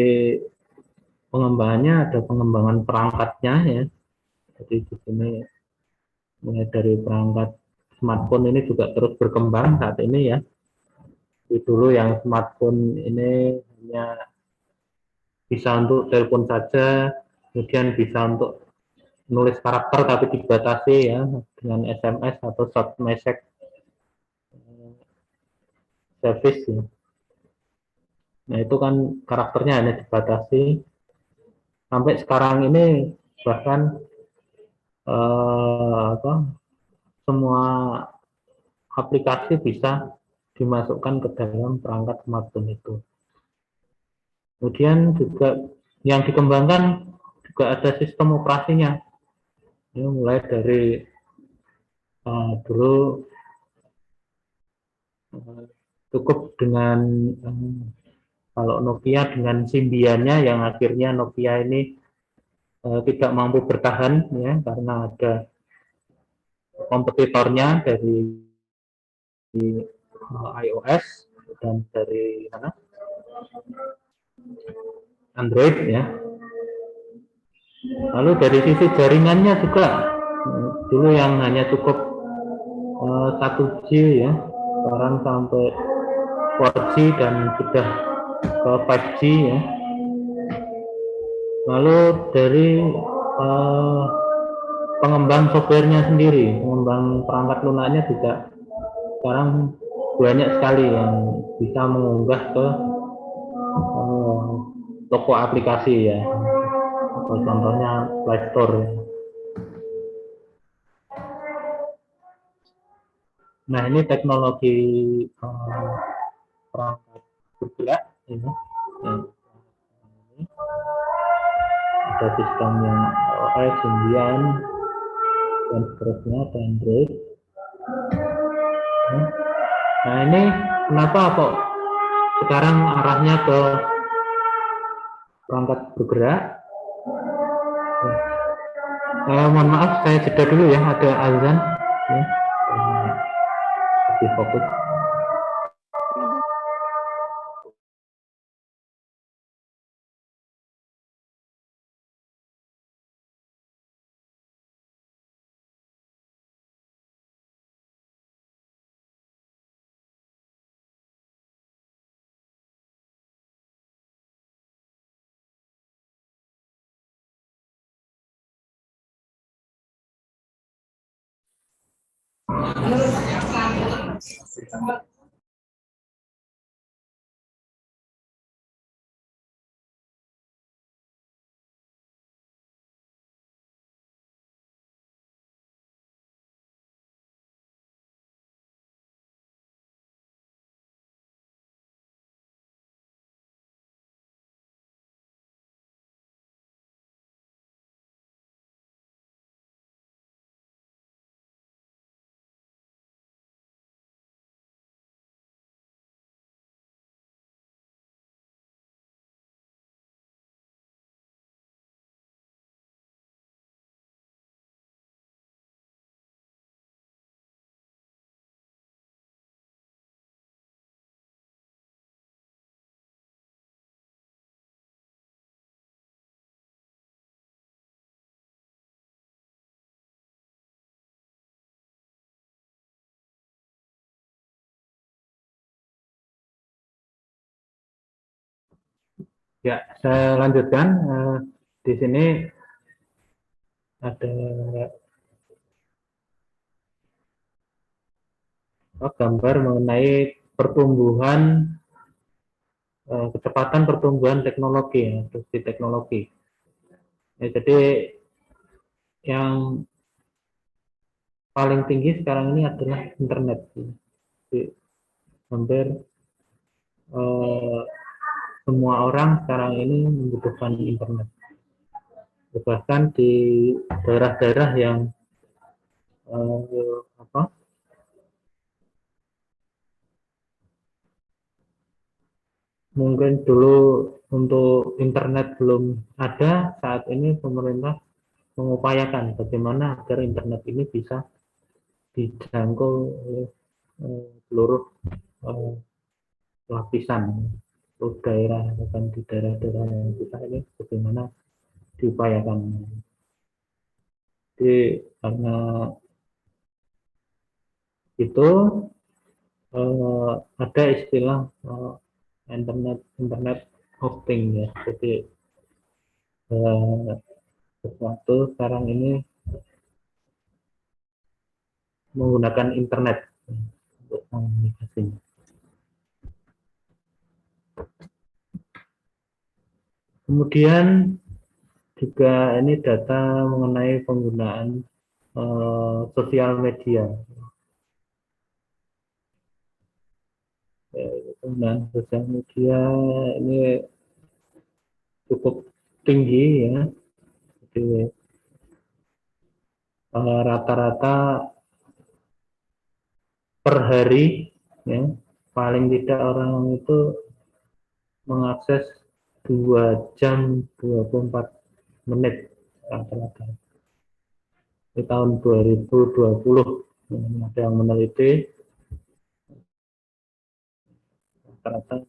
pengembangannya ada pengembangan perangkatnya ya. Jadi di sini mulai dari perangkat smartphone ini juga terus berkembang saat ini ya. Jadi dulu yang smartphone ini hanya bisa untuk telepon saja, kemudian bisa untuk nulis karakter tapi dibatasi ya dengan SMS atau short message service ya. Nah itu kan karakternya hanya dibatasi. Sampai sekarang ini bahkan semua aplikasi bisa dimasukkan ke dalam perangkat smartphone itu. Kemudian juga yang dikembangkan juga ada sistem operasinya. Ini mulai dari dulu cukup dengan kalau Nokia dengan Symbian-nya yang akhirnya Nokia ini tidak mampu bertahan ya karena ada kompetitornya dari iOS dan dari Android ya. Lalu dari sisi jaringannya juga dulu yang hanya cukup 1G ya, sekarang sampai 4G dan sudah ke 5G ya. Lalu dari pengembang softwarenya sendiri, pengembang perangkat lunaknya juga sekarang banyak sekali yang bisa mengunggah ke toko aplikasi ya. Atau contohnya Play Store. Ya. Nah, ini teknologi perangkat bergerak ini. Ya. Ini. Ada sistemnya iOS 9 dan seterusnya, ada Android. Nah, ini kenapa kok sekarang arahnya ke perangkat bergerak? Mohon maaf, saya jeda dulu ya, ada azan. Ya. Lebih fokus. Ya, saya lanjutkan. Di sini ada gambar mengenai pertumbuhan, kecepatan pertumbuhan teknologi, ya, industri teknologi. Ya, jadi yang paling tinggi sekarang ini adalah internet. Jadi, hampir semua orang sekarang ini membutuhkan internet. Bahkan di daerah-daerah yang mungkin dulu untuk internet belum ada, saat ini pemerintah mengupayakan bagaimana agar internet ini bisa dijangkau oleh seluruh lapisan untuk daerah, bahkan di daerah-daerah yang kita ini bagaimana diupayakan. Jadi karena itu ada istilah internet hopping ya. Jadi sesuatu sekarang ini menggunakan internet untuk komunikasinya. Kemudian juga ini data mengenai penggunaan sosial media. Penggunaan sosial media ini cukup tinggi ya. Jadi rata-rata per hari ya, paling tidak orang itu mengakses 2 jam 24 menit rata-rata. Di tahun 2020 ada yang meneliti rata-rata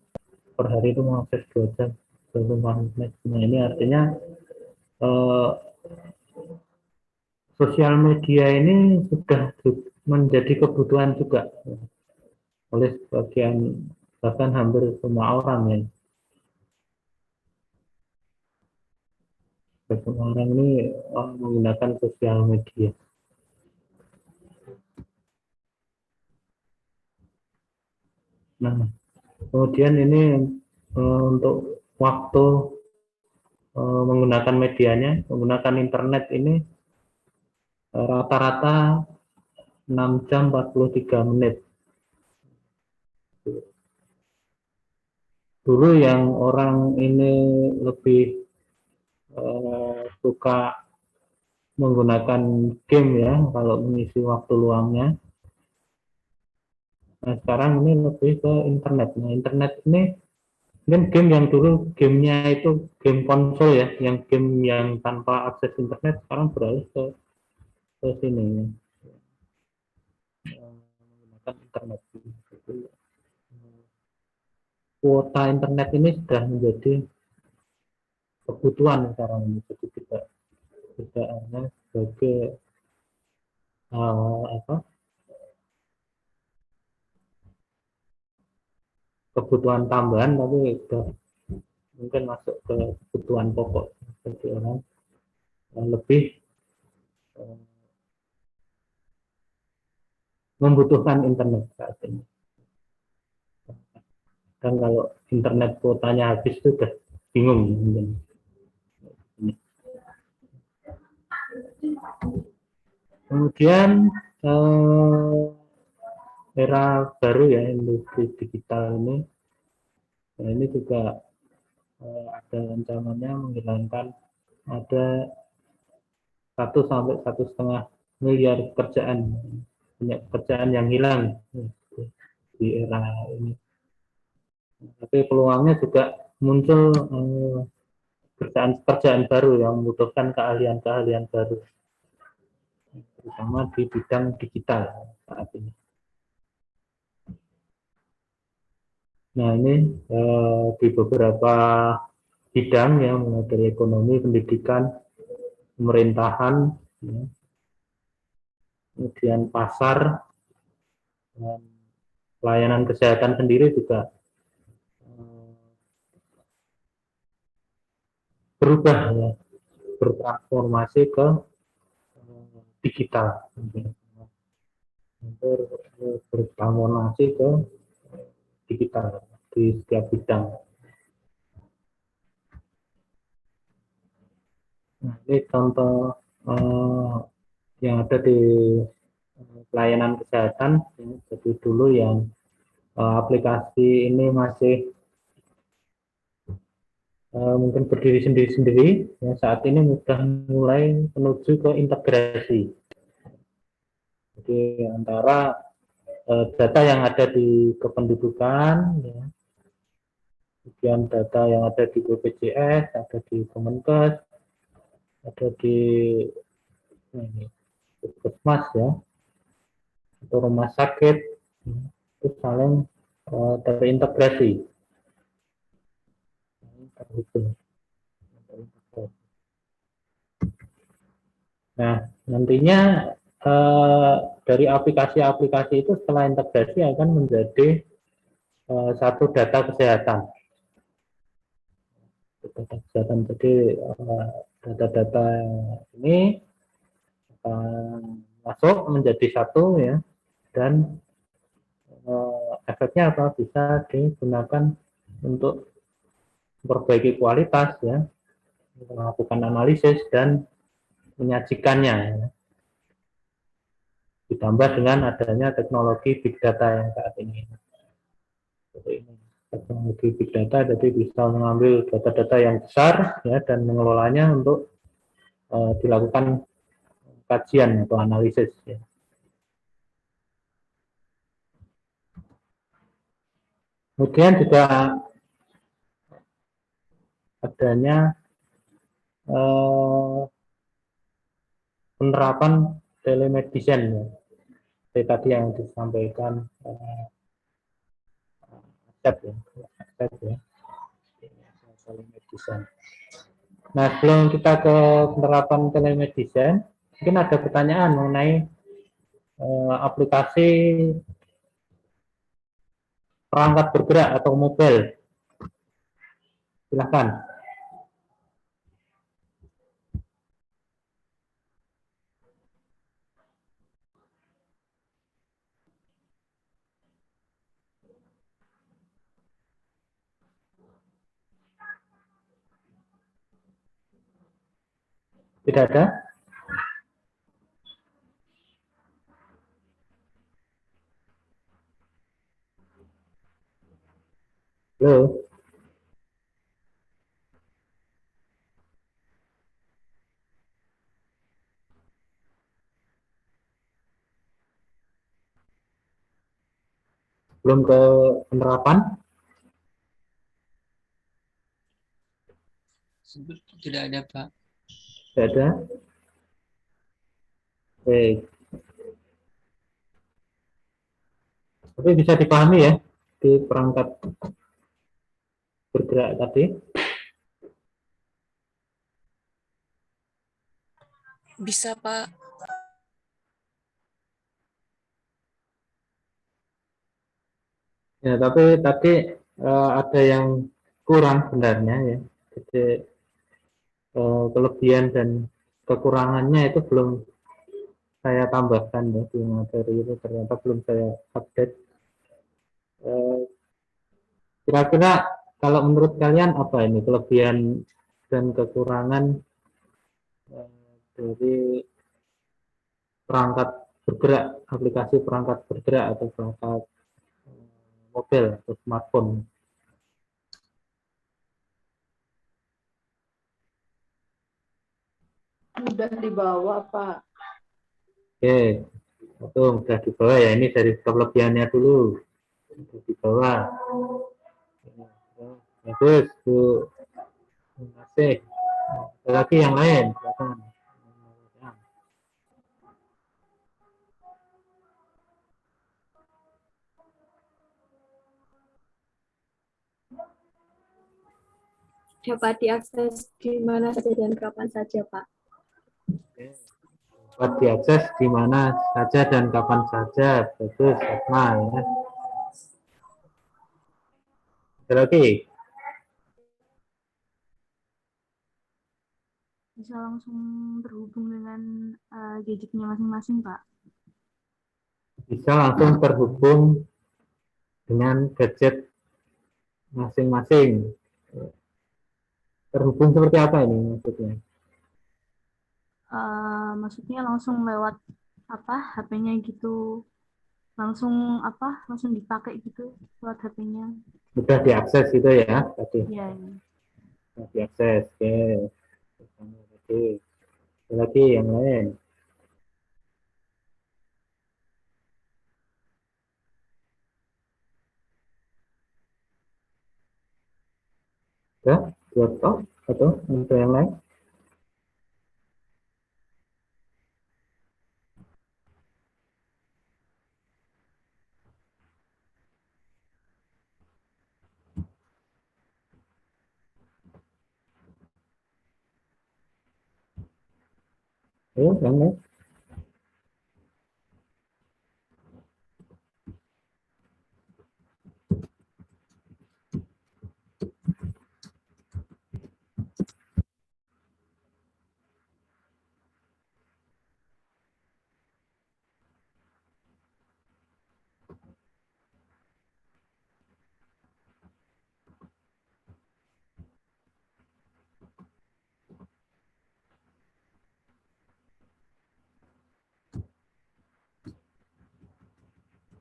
per hari itu mengakses 2 jam 24 menit. Nah, ini artinya sosial media ini sudah menjadi kebutuhan juga oleh sebagian, bahkan hampir semua orang ya. Semua orang ini menggunakan sosial media. Nah, kemudian ini untuk waktu menggunakan medianya, menggunakan internet ini rata-rata 6 jam 43 menit. Dulu yang orang ini lebih suka menggunakan game ya kalau mengisi waktu luangnya. Nah, sekarang ini lebih ke internet. Nah, internet ini mungkin game yang dulu gamenya itu game konsol ya, yang game yang tanpa akses internet sekarang beralih ke sini menggunakan internet. Jadi, kuota internet ini sudah menjadi kebutuhan sekarang ini, jadi tidak hanya sebagai kebutuhan tambahan, tapi sudah mungkin masuk ke kebutuhan pokok. Jadi orang yang lebih membutuhkan internet saat ini. Dan kalau internet kuotanya habis itu udah bingung mungkin. Kemudian era baru ya, industri digital ini, nah ini juga ada ancamannya menghilangkan ada 1 sampai 1,5 miliar pekerjaan, banyak pekerjaan yang hilang di era ini. Tapi peluangnya juga muncul pekerjaan baru yang membutuhkan keahlian-keahlian baru, terutama di bidang digital saat ini. Nah, ini di beberapa bidang ya, mulai dari ekonomi, pendidikan, pemerintahan, ya, kemudian pasar, dan pelayanan kesehatan sendiri juga berubah ya, bertransformasi ke digital, bertransformasi ke digital di setiap bidang. Nah, ini contoh yang ada di pelayanan kesehatan. Jadi dulu yang aplikasi ini masih mungkin berdiri sendiri-sendiri, ya, saat ini sudah mulai menuju ke integrasi. Jadi antara data yang ada di kependudukan, ya, kemudian data yang ada di BPJS, ada di Kemenkes, ada di puskesmas ya, atau rumah sakit, itu saling terintegrasi. Nah, nantinya dari aplikasi-aplikasi itu setelah integrasi akan menjadi satu data kesehatan. Data kesehatan, jadi data-data ini masuk menjadi satu ya, dan efeknya apa? Bisa digunakan untuk memperbaiki kualitas ya, melakukan analisis dan menyajikannya ya. Ditambah dengan adanya teknologi big data yang saat ini. Jadi teknologi big data jadi bisa mengambil data-data yang besar ya, dan mengelolanya untuk dilakukan kajian atau analisis ya. Kemudian juga adanya penerapan telemedicine ya. Seperti tadi yang disampaikan Asep ya. Telemedicine. Nah, sebelum kita ke penerapan telemedicine, mungkin ada pertanyaan mengenai aplikasi perangkat bergerak atau mobile. Silakan. Tidak ada? Halo? Belum ke penerapan? Tidak ada, Pak. Tidak ada? Oke. Tapi bisa dipahami ya di perangkat bergerak tadi. Bisa, Pak. Ya, tapi tadi ada yang kurang sebenarnya ya. Jadi kelebihan dan kekurangannya itu belum saya tambahkan ya di materi itu, ternyata belum saya update. Eh, Kira-kira kalau menurut kalian apa ini kelebihan dan kekurangan dari perangkat bergerak, aplikasi perangkat bergerak atau perangkat mobil atau smartphone? Udah dibawa, Pak. Oke, itu sudah dibawa ya. Ini dari kelebihannya dulu. Sudah dibawa. Bagus, Bu. Terima kasih. Ada lagi yang lain? Silakan. Dapat diakses di mana saja dan kapan saja, Pak. Dapat diakses di mana saja dan kapan saja. Bagus, Fatma ya. Ada lagi? Bisa langsung terhubung dengan gadgetnya masing-masing, Pak. Bisa langsung terhubung dengan gadget masing-masing. Terhubung seperti apa ini maksudnya? Maksudnya langsung lewat HP-nya gitu, langsung dipakai gitu lewat HP-nya. Mudah diakses gitu ya tadi. Iya. Mudah diakses. Oke. Oke. Ada lagi yang lain? Ya, buat toh atau ada yang lain? Ayo, yang lain?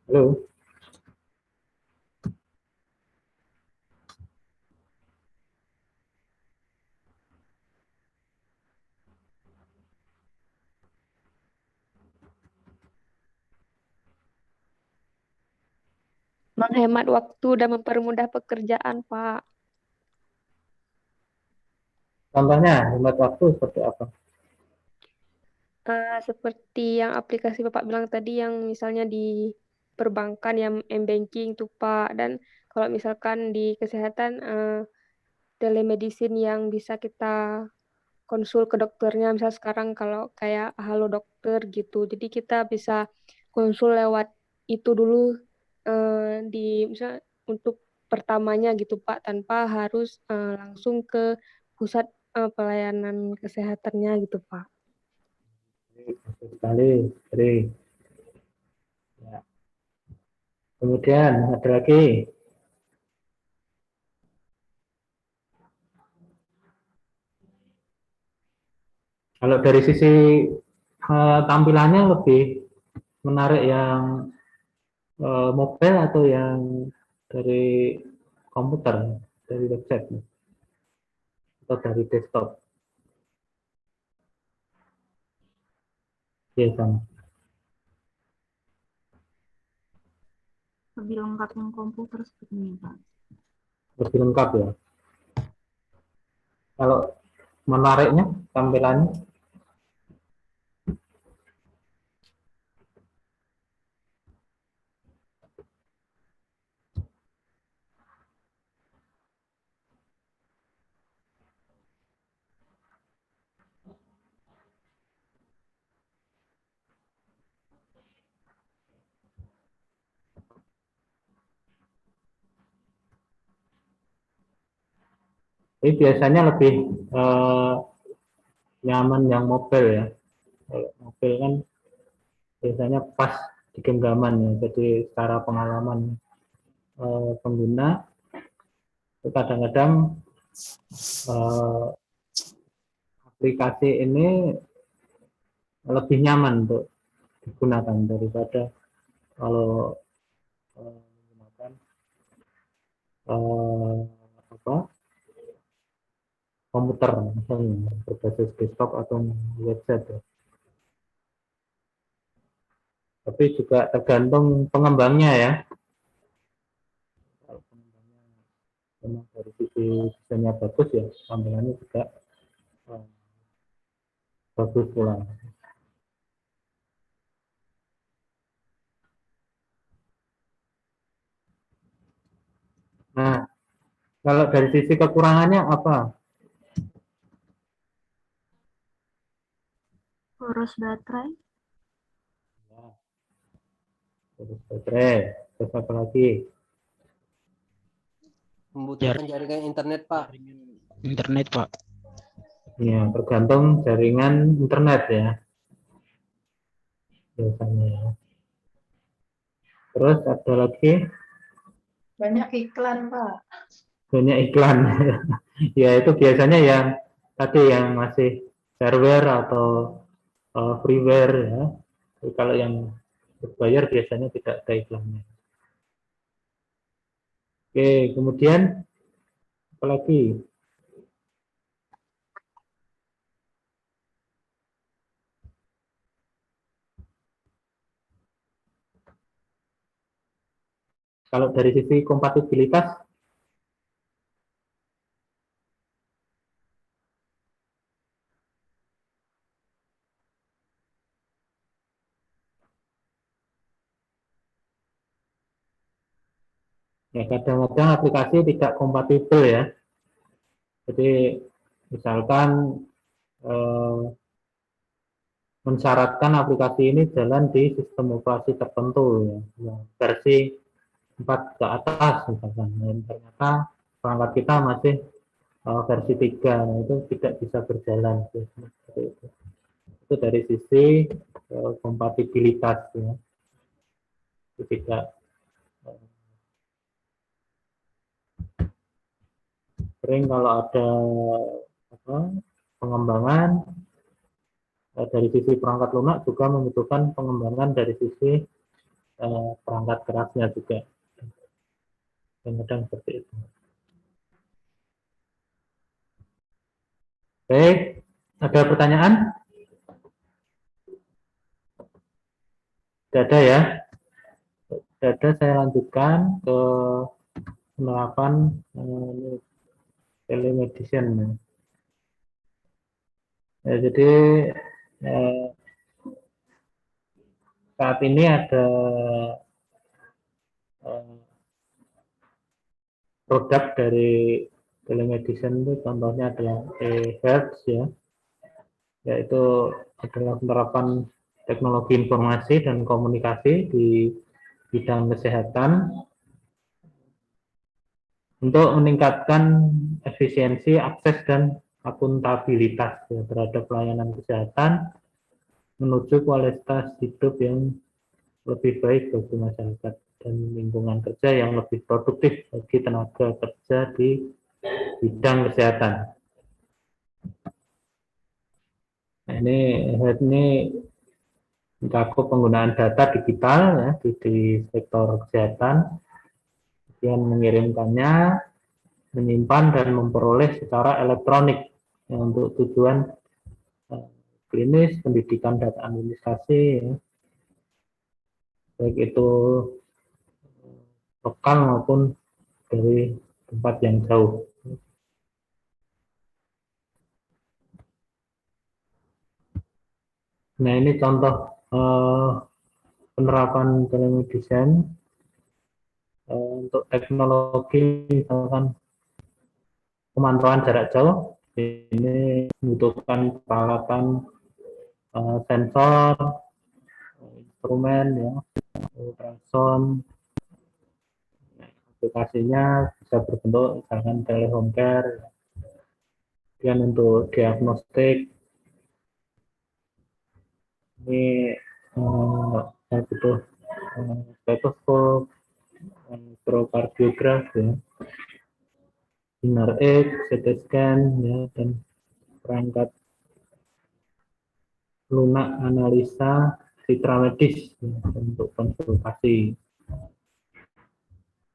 Halo. Menghemat waktu dan mempermudah pekerjaan, Pak. Contohnya hemat waktu seperti apa? Seperti yang aplikasi Bapak bilang tadi, yang misalnya di perbankan yang m-banking tuh, Pak. Dan kalau misalkan di kesehatan, telemedicine yang bisa kita konsul ke dokternya, misal sekarang kalau kayak halo dokter gitu, jadi kita bisa konsul lewat itu dulu, di misal untuk pertamanya gitu Pak, tanpa harus langsung ke pusat pelayanan kesehatannya gitu Pak. Bagus sekali. Jadi, ya. Kemudian ada lagi. Kalau dari sisi tampilannya lebih menarik yang mobile atau yang dari komputer, dari website atau dari desktop? Ya, sama. Lebih lengkap yang komputer sepertinya, Pak. Lebih lengkap ya. Kalau menariknya, tampilannya, ini biasanya lebih nyaman yang mobile ya. Kalau mobile kan biasanya pas di genggaman ya. Jadi secara pengalaman pengguna itu kadang-kadang aplikasi ini lebih nyaman untuk digunakan daripada kalau menggunakan komputer misalnya berbasis desktop atau website ya. Tapi juga tergantung pengembangnya ya. Kalau pengembangnya memang dari sisi desainnya bagus ya, tampilannya juga bagus pula. Nah, kalau dari sisi kekurangannya apa? Boros baterai. Boros baterai, terus apa lagi? Membutuhkan jaringan internet, Pak. Internet, Pak. Ya, tergantung jaringan internet ya. Biasanya ya. Terus ada lagi? Banyak iklan, Pak. Banyak iklan. Ya, itu biasanya yang tadi yang masih shareware atau freeware ya. Jadi kalau yang berbayar biasanya tidak ada iklannya. Oke, kemudian apa lagi? Kalau dari sisi kompatibilitas, ya kadang-kadang aplikasi tidak kompatibel ya. Jadi misalkan mensyaratkan aplikasi ini jalan di sistem operasi tertentu ya, versi 4 ke atas misalkan. Dan ternyata perangkat kita masih versi 3, nah itu tidak bisa berjalan. Itu dari sisi kompatibilitas ya. Itu tidak sering kalau ada pengembangan dari sisi perangkat lunak juga membutuhkan pengembangan dari sisi perangkat kerasnya juga. Kadang-kadang seperti itu. Baik, ada pertanyaan? Tidak ada ya? Tidak ada, saya lanjutkan ke penerapan telemedicine. Ya, jadi saat ini ada produk dari telemedicine itu contohnya adalah eHealth ya, yaitu adalah penerapan teknologi informasi dan komunikasi di bidang kesehatan untuk meningkatkan efisiensi, akses, dan akuntabilitas ya, terhadap pelayanan kesehatan menuju kualitas hidup yang lebih baik bagi masyarakat dan lingkungan kerja yang lebih produktif bagi tenaga kerja di bidang kesehatan. Nah, ini HEAD ini mencakup penggunaan data digital ya di sektor kesehatan, kemudian mengirimkannya, menyimpan dan memperoleh secara elektronik ya, untuk tujuan klinis, pendidikan, data administrasi, ya, baik itu lokal maupun dari tempat yang jauh. Nah, ini contoh penerapan telemedicine untuk teknologi misalkan pemantauan jarak jauh. Ini membutuhkan peralatan sensor, instrumen, ya, ultrasound. Aplikasinya bisa berbentuk misalkan telehome care. Kemudian untuk diagnostik, ini saya butuh stetoskop, elektrokardiograf, ya, MRI, CT scan, ya, dan perangkat lunak analisa citra medis ya, untuk konsultasi.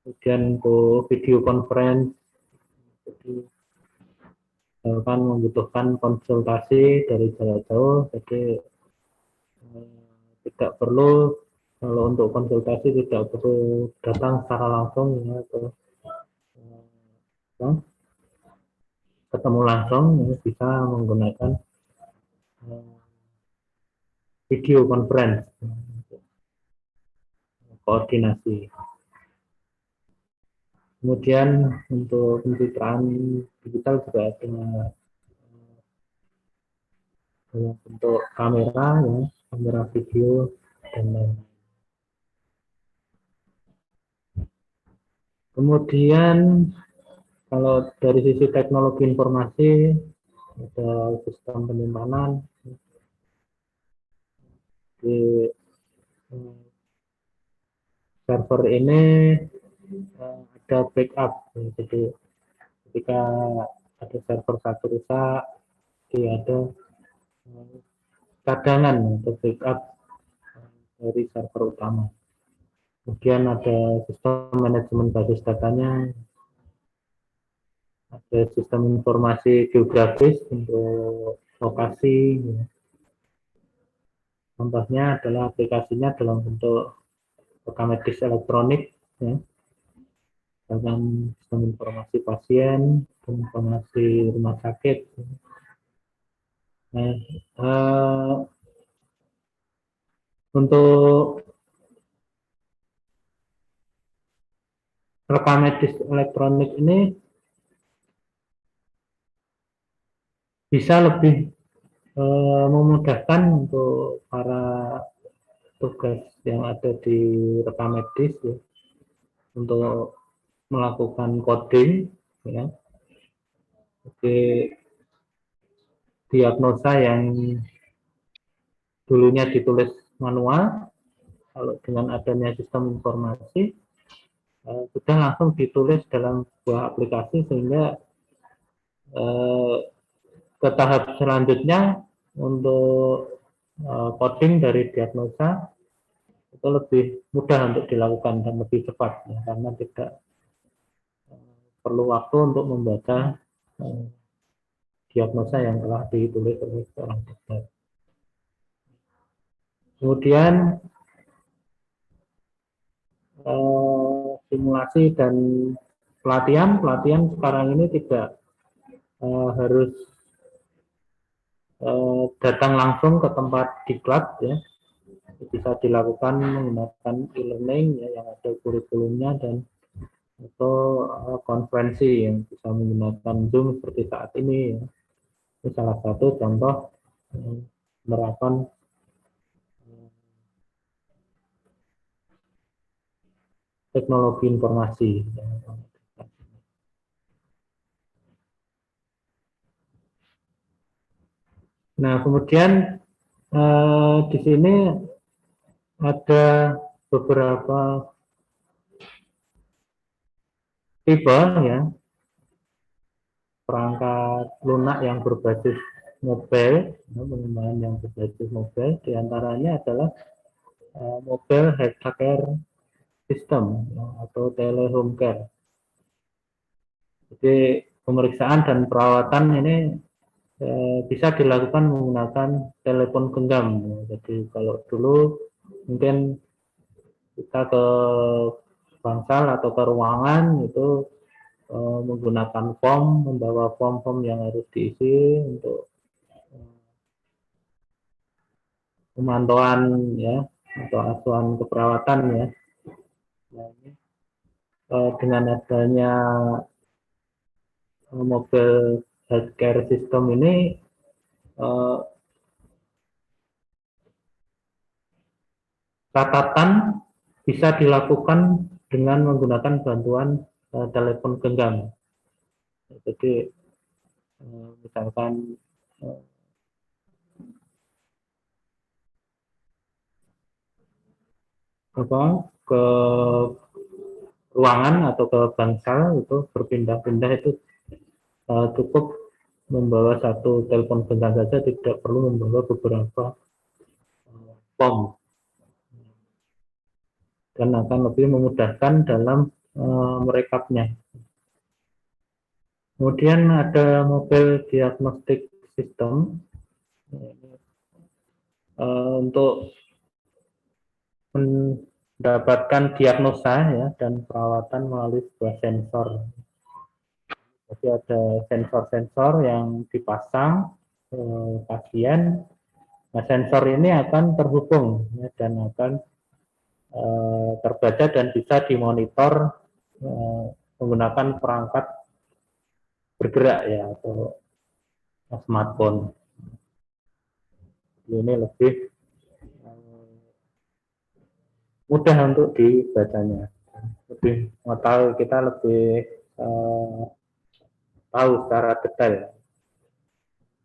Kemudian untuk video conference, jadi kan membutuhkan konsultasi dari jarak jauh, jadi tidak perlu, kalau untuk konsultasi tidak perlu datang secara langsung ya, atau ketemu langsung ya, bisa menggunakan video conference untuk koordinasi. Kemudian untuk pencitraan digital juga ada dalam bentuk kamera, ya, kamera video dan lain-lain. Kemudian kalau dari sisi teknologi informasi ada sistem penyimpanan di server ini ada backup, jadi ketika ada server satu rusak, dia ada cadangan untuk backup dari server utama. Kemudian ada sistem manajemen basis datanya, ada sistem informasi geografis untuk lokasi. Contohnya adalah aplikasinya dalam bentuk rekam medis elektronik, ya, dengan sistem informasi pasien, informasi rumah sakit. Nah, untuk rekam medis elektronik ini bisa lebih memudahkan untuk para tugas yang ada di rekam medis ya, untuk melakukan coding, ya. Jadi diagnosa yang dulunya ditulis manual, kalau dengan adanya sistem informasi sudah langsung ditulis dalam sebuah aplikasi, sehingga ke tahap selanjutnya untuk coding dari diagnosa itu lebih mudah untuk dilakukan dan lebih cepat, ya, karena tidak perlu waktu untuk membaca diagnosa yang telah ditulis oleh seorang dokter. Kemudian simulasi dan pelatihan sekarang ini tidak harus datang langsung ke tempat diklat, ya, bisa dilakukan menggunakan e-learning, ya, yang ada kurikulumnya, dan atau konferensi yang bisa menggunakan Zoom seperti saat ini, ya. Ini salah satu contoh penerapan teknologi informasi. Nah, kemudian di sini ada beberapa tipe, ya, perangkat lunak yang berbasis mobile, pengembangan yang berbasis mobile, diantaranya adalah mobile healthcare system atau telehome care. Jadi pemeriksaan dan perawatan ini bisa dilakukan menggunakan telepon genggam. Jadi kalau dulu mungkin kita ke bangsal atau ke ruangan itu menggunakan form, membawa form-form yang harus diisi untuk pemantauan ya atau asuhan keperawatan ya. Nah, ini, dengan adanya mobile healthcare system ini catatan bisa dilakukan dengan menggunakan bantuan telepon genggam. Jadi misalkan ke ruangan atau ke bangsal itu berpindah-pindah itu cukup membawa satu telepon genggam saja, tidak perlu membawa beberapa form, dan akan lebih memudahkan dalam merekapnya. Kemudian ada mobile diagnostic system untuk mendapatkan diagnosa ya dan perawatan melalui sebuah sensor. Jadi ada sensor-sensor yang dipasang pasien. Nah, sensor ini akan terhubung ya, dan akan terbaca dan bisa dimonitor menggunakan perangkat bergerak ya atau smartphone. Ini lebih mudah untuk dibacanya, lebih mengetahui, kita lebih tahu secara detail.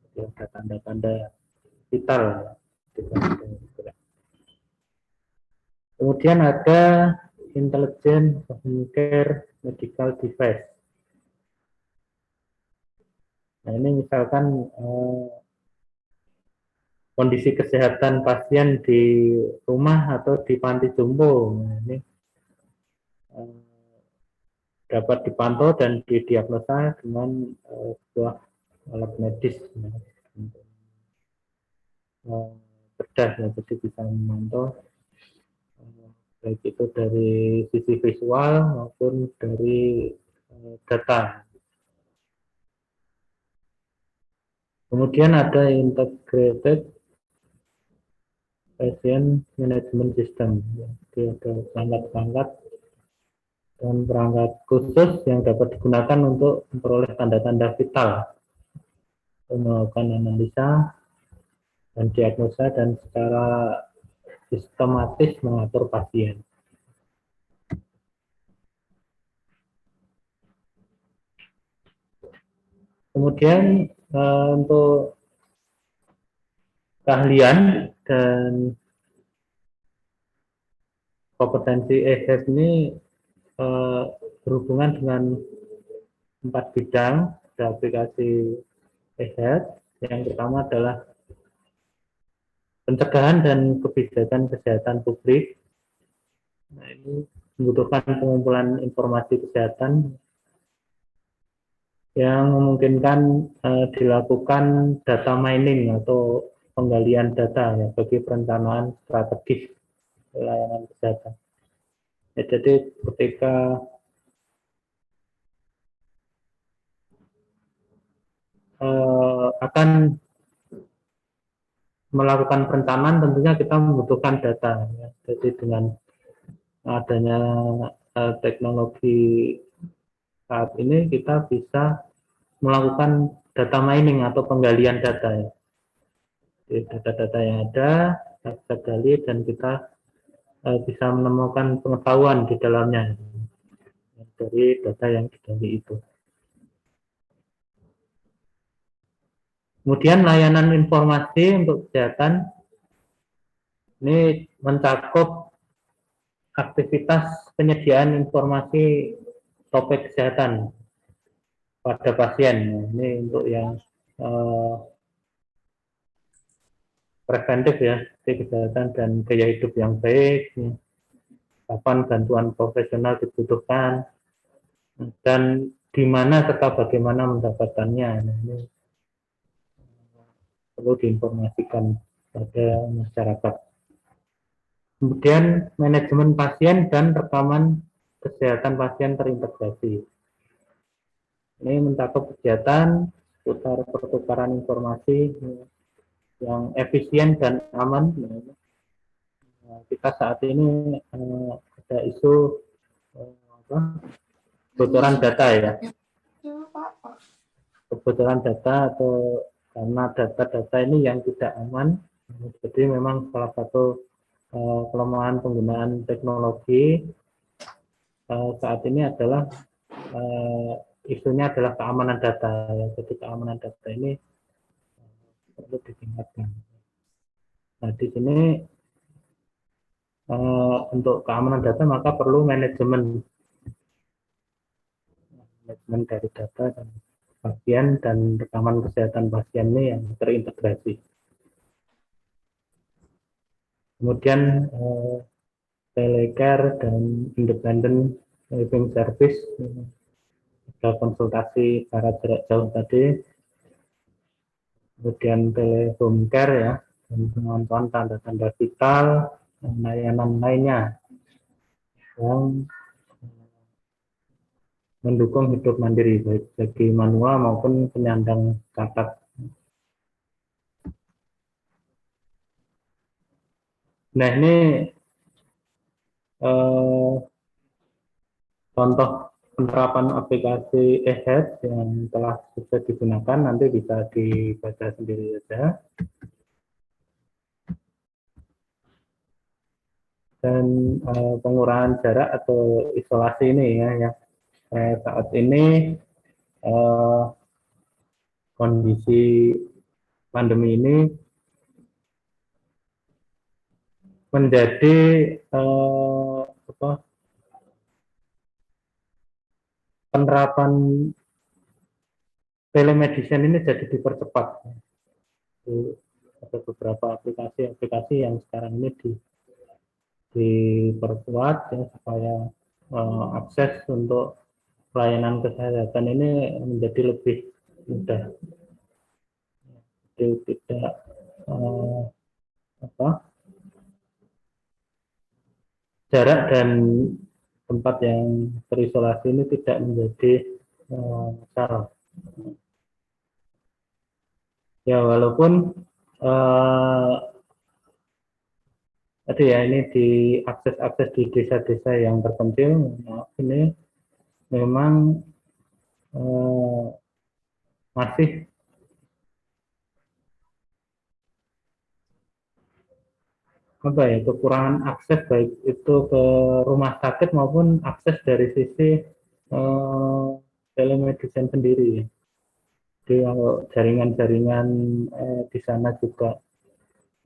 Jadi ada tanda-tanda vital. Kemudian ada intelligent healthcare medical device. Nah, ini misalkan kondisi kesehatan pasien di rumah atau di panti jompo, nah, ini dapat dipantau dan didiagnosa dengan sebuah alat medis bedah ya, jadi bisa memantau baik itu dari sisi visual maupun dari data. Kemudian ada integrated patient management system, jadi ada perangkat-perangkat dan perangkat khusus yang dapat digunakan untuk memperoleh tanda-tanda vital, melakukan analisa dan diagnosa dan secara sistematis mengatur pasien. Kemudian untuk keahlian dan kompetensi EHEAD ini berhubungan dengan 4 bidang aplikasi EHEAD. Yang pertama adalah pencegahan dan kebijakan kesehatan publik. Nah, ini membutuhkan pengumpulan informasi kesehatan yang memungkinkan dilakukan data mining atau penggalian data ya, bagi perencanaan strategis layanan kesehatan. Ya, jadi ketika akan melakukan perencanaan tentunya kita membutuhkan data ya. Jadi dengan adanya teknologi saat ini kita bisa melakukan data mining atau penggalian data ya. Jadi data-data yang ada kita gali dan kita bisa menemukan pengetahuan di dalamnya dari data yang digali itu. Kemudian layanan informasi untuk kesehatan ini mencakup aktivitas penyediaan informasi topik kesehatan pada pasien. Ini untuk yang preventif ya, kesehatan dan gaya hidup yang baik, ya. Kapan bantuan profesional dibutuhkan, dan di mana serta bagaimana mendapatkannya. Nah, ini perlu diinformasikan pada masyarakat. Kemudian manajemen pasien dan rekaman kesehatan pasien terintegrasi. Ini mencakup kegiatan seputar pertukaran informasi yang efisien dan aman. Kita saat ini ada isu kebocoran data ya, kebocoran data atau karena data-data ini yang tidak aman. Jadi memang salah satu kelemahan penggunaan teknologi saat ini adalah isunya adalah keamanan data ya. Jadi keamanan data ini perlu ditingkatkan. Nah di sini untuk keamanan data maka perlu manajemen dari data dan pasien dan rekaman kesehatan pasien ini yang terintegrasi. Kemudian telecare dan independent living service, ada konsultasi secara jarak jauh tadi, kemudian telehome care ya, dan pemantauan tanda-tanda vital, dan layanan lainnya yang mendukung hidup mandiri baik bagi manual maupun penyandang cacat. Nah ini contoh penerapan aplikasi eHealth yang telah sudah digunakan, nanti bisa dibaca sendiri saja. Dan pengurangan jarak atau isolasi ini ya, yang saat ini kondisi pandemi ini menjadi penerapan telemedicine ini jadi dipercepat. Ada beberapa aplikasi yang sekarang ini diperkuat ya, supaya akses untuk pelayanan kesehatan ini menjadi lebih mudah. Jadi tidak jarak dan tempat yang terisolasi ini tidak menjadi masalah. Ya walaupun tadi ya ini di akses di desa-desa yang terpencil, ini memang masih kekurangan akses baik itu ke rumah sakit maupun akses dari sisi telemedicine sendiri. Jadi kalau jaringan-jaringan di sana juga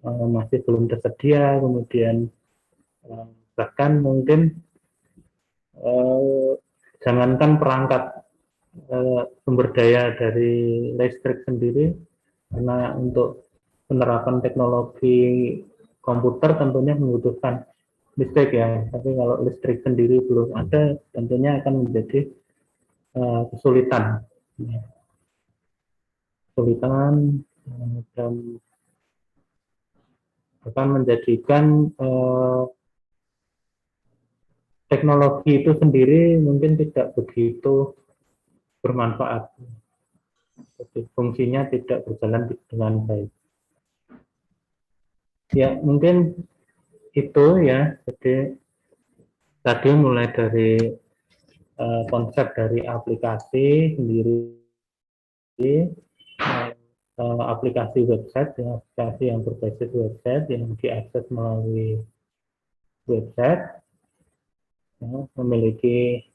masih belum tersedia, kemudian bahkan mungkin jangankan perangkat sumber daya dari listrik sendiri, karena untuk penerapan teknologi komputer tentunya membutuhkan listrik ya, tapi kalau listrik sendiri belum ada tentunya akan menjadi kesulitan dan akan menjadikan teknologi itu sendiri mungkin tidak begitu bermanfaat, jadi fungsinya tidak berjalan dengan baik. Ya mungkin itu ya, jadi tadi mulai dari konsep dari aplikasi sendiri, aplikasi website ya, aplikasi yang berbasis website yang diakses melalui website ya, memiliki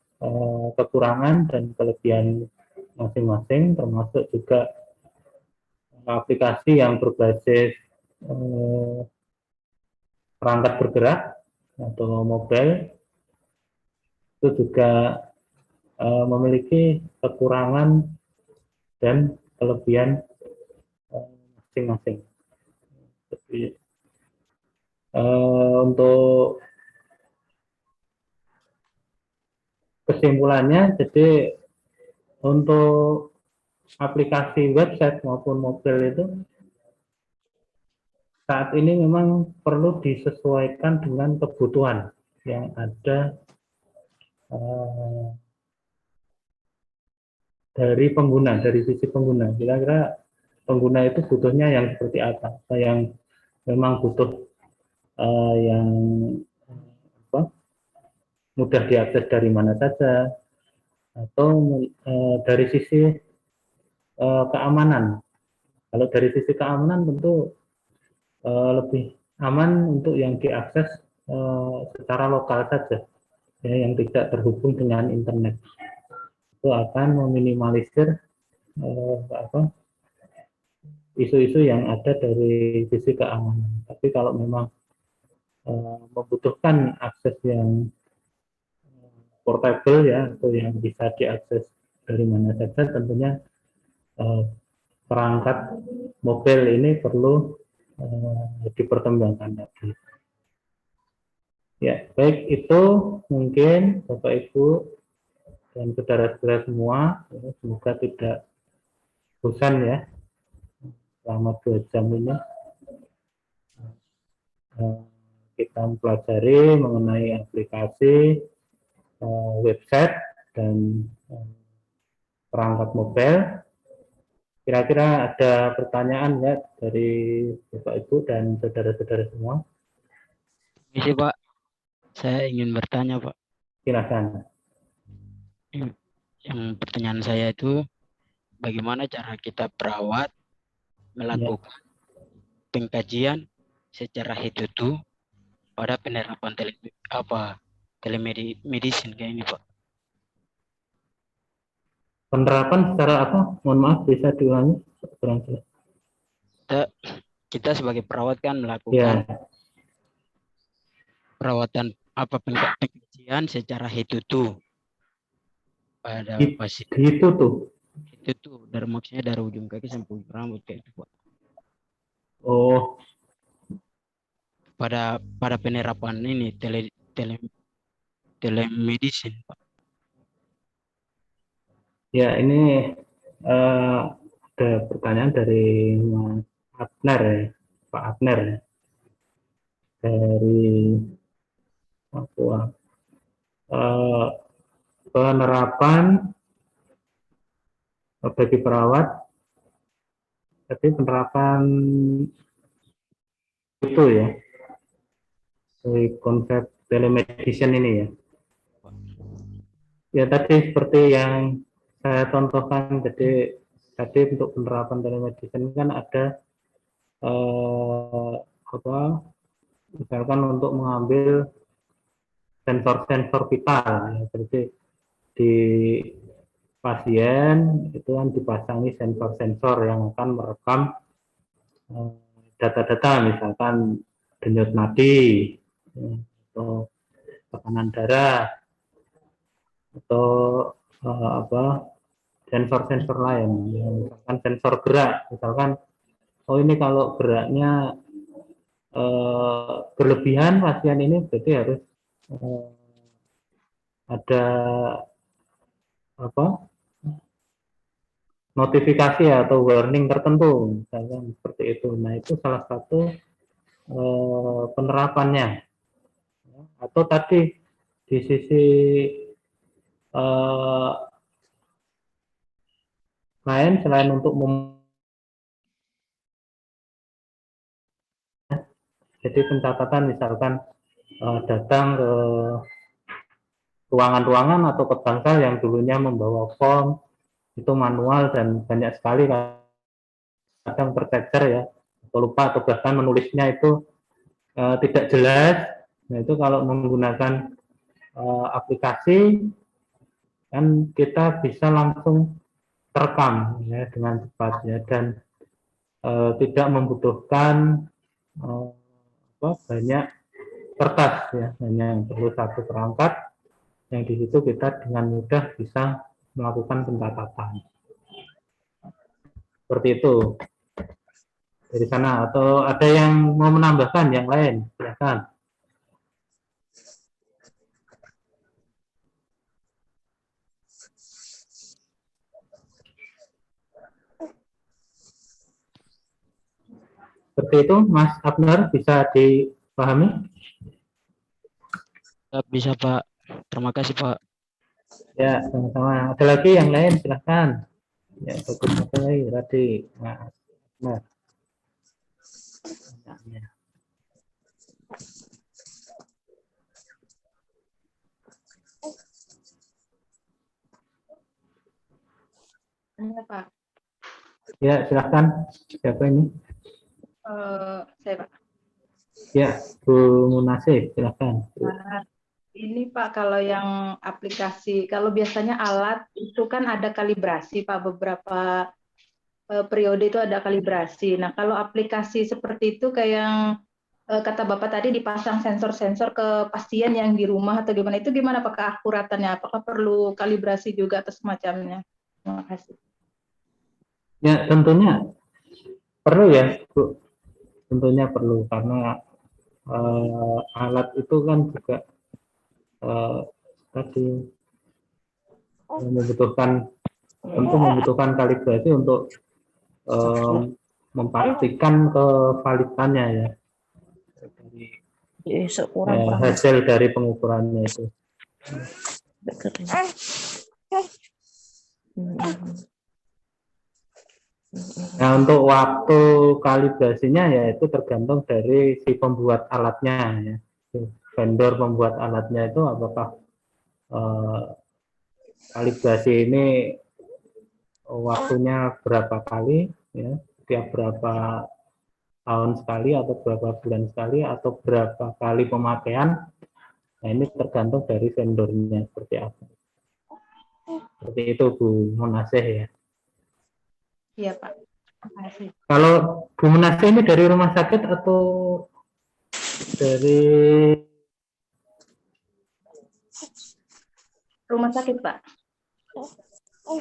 kekurangan dan kelebihan masing-masing, termasuk juga aplikasi yang berbasis perangkat bergerak atau mobile itu juga memiliki kekurangan dan kelebihan masing-masing. Jadi untuk kesimpulannya, jadi untuk aplikasi website maupun mobile itu saat ini memang perlu disesuaikan dengan kebutuhan yang ada dari pengguna, dari sisi pengguna. Kira-kira pengguna itu butuhnya yang seperti apa? Yang memang butuh yang mudah diakses dari mana saja, atau dari sisi keamanan. Kalau dari sisi keamanan tentu lebih aman untuk yang diakses secara lokal saja, ya, yang tidak terhubung dengan internet. Itu akan meminimalisir isu-isu yang ada dari sisi keamanan. Tapi kalau memang membutuhkan akses yang portable, ya, atau yang bisa diakses dari mana saja, tentunya perangkat mobile ini perlu dipertimbangkan lagi. Ya, baik, itu mungkin Bapak Ibu dan saudara-saudara semua, ya, semoga tidak bosan ya selama 2 jam ini kita mempelajari mengenai aplikasi, website, dan perangkat mobile. Kira-kira ada pertanyaan ya dari Bapak Ibu dan saudara-saudara semua? Misi Pak, saya ingin bertanya Pak. Silakan. Yang pertanyaan saya itu, bagaimana cara kita perawat melakukan pengkajian secara head-to-toe pada penerapan telemedicine kayak ini Pak? Penerapan secara apa? Mohon maaf, bisa diulangi? Kita sebagai perawat kan melakukan perawatan pengkajian secara head-to-toe pada pasien. Itu tuh. Itu tuh dari maksudnya dari ujung kaki sampai ujung rambut kayak itu Pak. Oh. Pada penerapan ini telemedicine Pak. Ya, ini ada pertanyaan dari Mas Abner, ya, Pak Abner, ya, dari Papua. Penerapan bagi perawat, tapi penerapan itu ya, konsep telemedicine ini ya. Ya, tadi seperti yang saya contohkan, jadi tadi untuk penerapan telemedicine kan ada misalkan untuk mengambil sensor-sensor vital, ya, seperti di pasien itu kan dipasangi sensor-sensor yang akan merekam data-data, misalkan denyut nadi, atau tekanan darah, atau sensor-sensor lain, misalkan sensor gerak, misalkan oh ini kalau geraknya berlebihan pasien ini, berarti harus ada notifikasi atau warning tertentu, misalkan seperti itu. Nah, itu salah satu penerapannya. Atau tadi di sisi lain, selain untuk jadi pencatatan, misalkan datang ke ruangan-ruangan atau ke bangsal yang dulunya membawa form, itu manual dan banyak sekali kadang tercecer ya, atau lupa, atau bahkan menulisnya itu tidak jelas. Nah, itu kalau menggunakan aplikasi kan kita bisa langsung terekam ya dengan cepat ya, dan tidak membutuhkan banyak kertas ya, hanya perlu satu perangkat yang di situ kita dengan mudah bisa melakukan pencatatan. Seperti itu dari sana. Atau ada yang mau menambahkan yang lain? Silakan. Seperti itu, Mas Abner, bisa dipahami? Bisa Pak. Terima kasih Pak. Ya, sama-sama. Ada lagi yang lain, silahkan. Ya, bagus sekali tadi. Nah, benar. Ya. Iya, Pak. Ya, silahkan. Siapa ini? Saya, Pak. Ya, Bu Munasih, silahkan. Nah, ini Pak, kalau yang aplikasi, kalau biasanya alat itu kan ada kalibrasi Pak, beberapa periode itu ada kalibrasi. Nah, kalau aplikasi seperti itu kayak yang kata Bapak tadi dipasang sensor-sensor ke pasien yang di rumah atau gimana, itu gimana Pak keakuratannya? Apakah perlu kalibrasi juga atau semacamnya? Terima kasih. Ya, tentunya perlu ya, Bu. Tentunya perlu, karena alat itu kan juga tadi membutuhkan kalibrasi untuk memastikan kevalitannya ya dari hasil dari pengukurannya itu. Nah, untuk waktu kalibrasinya ya itu tergantung dari si pembuat alatnya ya. Vendor pembuat alatnya itu apakah kalibrasi ini waktunya berapa kali ya, tiap berapa tahun sekali atau berapa bulan sekali atau berapa kali pemakaian. Nah, ini tergantung dari vendornya seperti apa. Seperti itu Bu Munasih ya. Iya Pak. Terima kasih. Kalau Bu Munasih ini dari rumah sakit atau dari Rumah sakit Pak.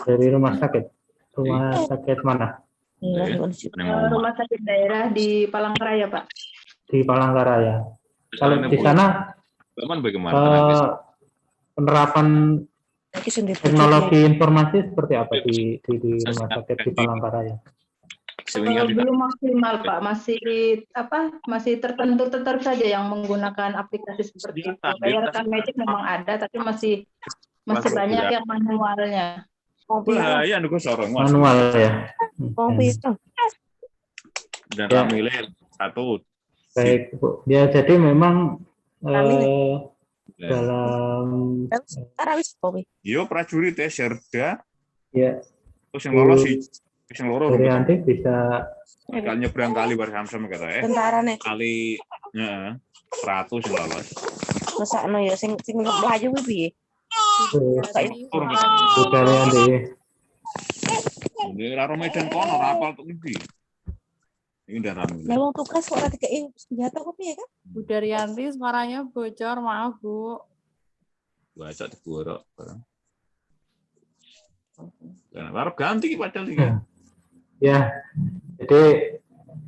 dari rumah sakit? Rumah sakit mana? Rumah sakit daerah di Palangkaraya Pak. Di Palangkaraya. Kalau di sana penerapan teknologi informasi seperti apa di rumah sakit di Palangkaraya? Belum maksimal Pak, masih tertentu saja yang menggunakan aplikasi seperti itu. Kayak rekam medik memang ada, tapi masih banyak yang manualnya. Manual ya. Dan Ya. Ramilin satu. Baik Bu. Ya, jadi memang dalam Yo prajurit Serda. ya Terus yang lolos sih, yang loro. dari nanti bisa Kali nyebrang kali bersama-sama kata Tentara nih. Kali 100 yang lolos. Masakno ya sing mlayu kuwi piye? budaya nanti. Ini raro medan kono rapal tuh iki. Ini udah rame. Lah wong tugas ora dikei senjata kok piye kan? Bu Daryanti suaranya bocor, maaf Bu. Baca digorok barang. Dan harap ganti padahal iki. Ya. Jadi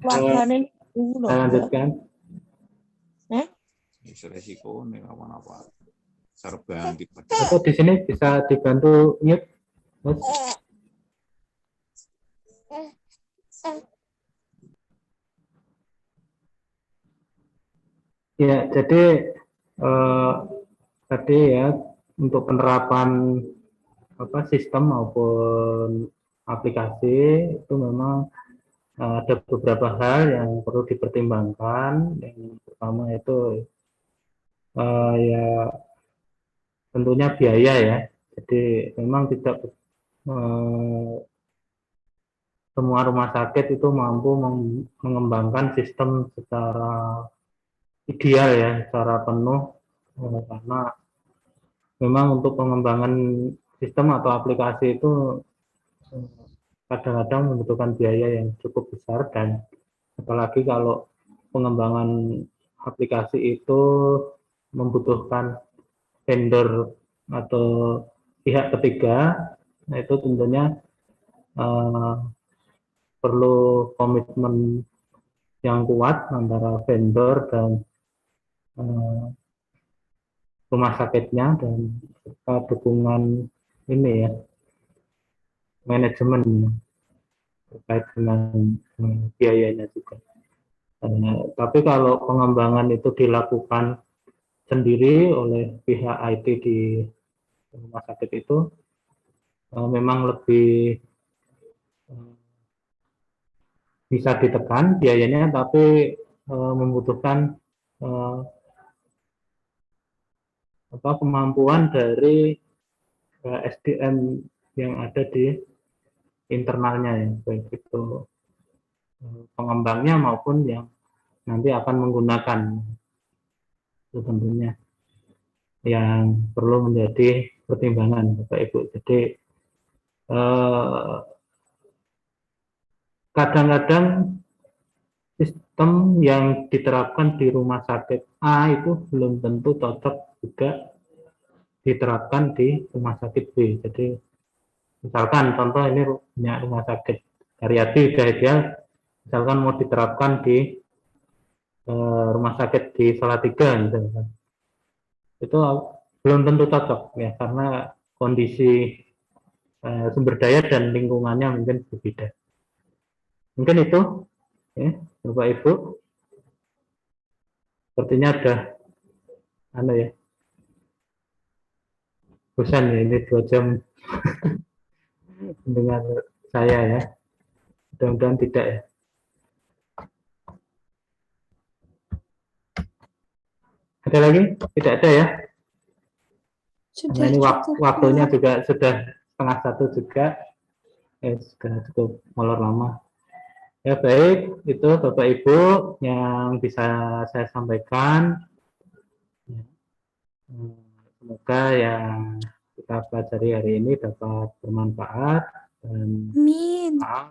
Wargane saya lanjutkan. Resiko nih apa-apa. Harap ganti padahal. Atau di sini bisa dibantu mute, Mas? Ya, jadi tadi ya untuk penerapan sistem maupun aplikasi itu memang ada beberapa hal yang perlu dipertimbangkan. Yang pertama itu ya tentunya biaya ya. Jadi memang tidak semua rumah sakit itu mampu mengembangkan sistem secara ideal ya, secara penuh, karena memang untuk pengembangan sistem atau aplikasi itu kadang-kadang membutuhkan biaya yang cukup besar, dan apalagi kalau pengembangan aplikasi itu membutuhkan vendor atau pihak ketiga, nah itu tentunya perlu komitmen yang kuat antara vendor dan rumah sakitnya, dan serta dukungan ini ya, manajemen terkait dengan biayanya juga. Tapi kalau pengembangan itu dilakukan sendiri oleh pihak IT di rumah sakit itu memang lebih bisa ditekan biayanya, tapi membutuhkan kemampuan dari SDM yang ada di internalnya, ya, baik itu pengembangnya maupun yang nanti akan menggunakan, itu tentunya yang perlu menjadi pertimbangan Bapak Ibu. Jadi kadang-kadang sistem yang diterapkan di rumah sakit A itu belum tentu cocok juga diterapkan di rumah sakit B. Jadi misalkan contoh ini punya rumah sakit Karyadi sudah ideal, misalkan mau diterapkan di rumah sakit di Salatiga misalkan, itu belum tentu cocok ya, karena kondisi sumber daya dan lingkungannya mungkin berbeda. Mungkin itu ya, Bapak Ibu. Sepertinya ada ya, bosan ya ini 2 jam dengan saya ya. Mudah-mudahan tidak ya. Ada lagi? Tidak ada ya? Karena ini waktunya juga sudah 12:30 juga. Sudah cukup molor lama. Ya baik, itu Bapak Ibu yang bisa saya sampaikan. Semoga yang kita pelajari hari ini dapat bermanfaat, dan maaf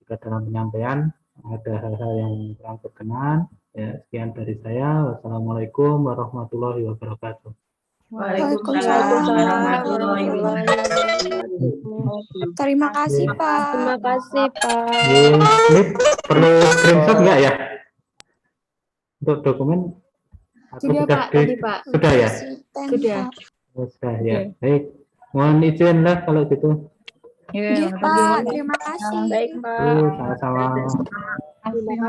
jika dalam penyampaian ada hal-hal yang kurang berkenan. Ya, sekian dari saya. Wassalamualaikum warahmatullahi wabarakatuh. Waalaikumsalam warahmatullahi wabarakatuh. Terima kasih, Pak. Terima kasih, Pak. Ini perlu screenshot nggak ya? Untuk dokumen? Atau Sudah, Pak. Tadi, Pak. Sudah ya? Sudah. Sudah ya. Baik. Mohon izin lah kalau gitu. Iya, Pak. Terima kasih. Baik, Pak. Sama-sama.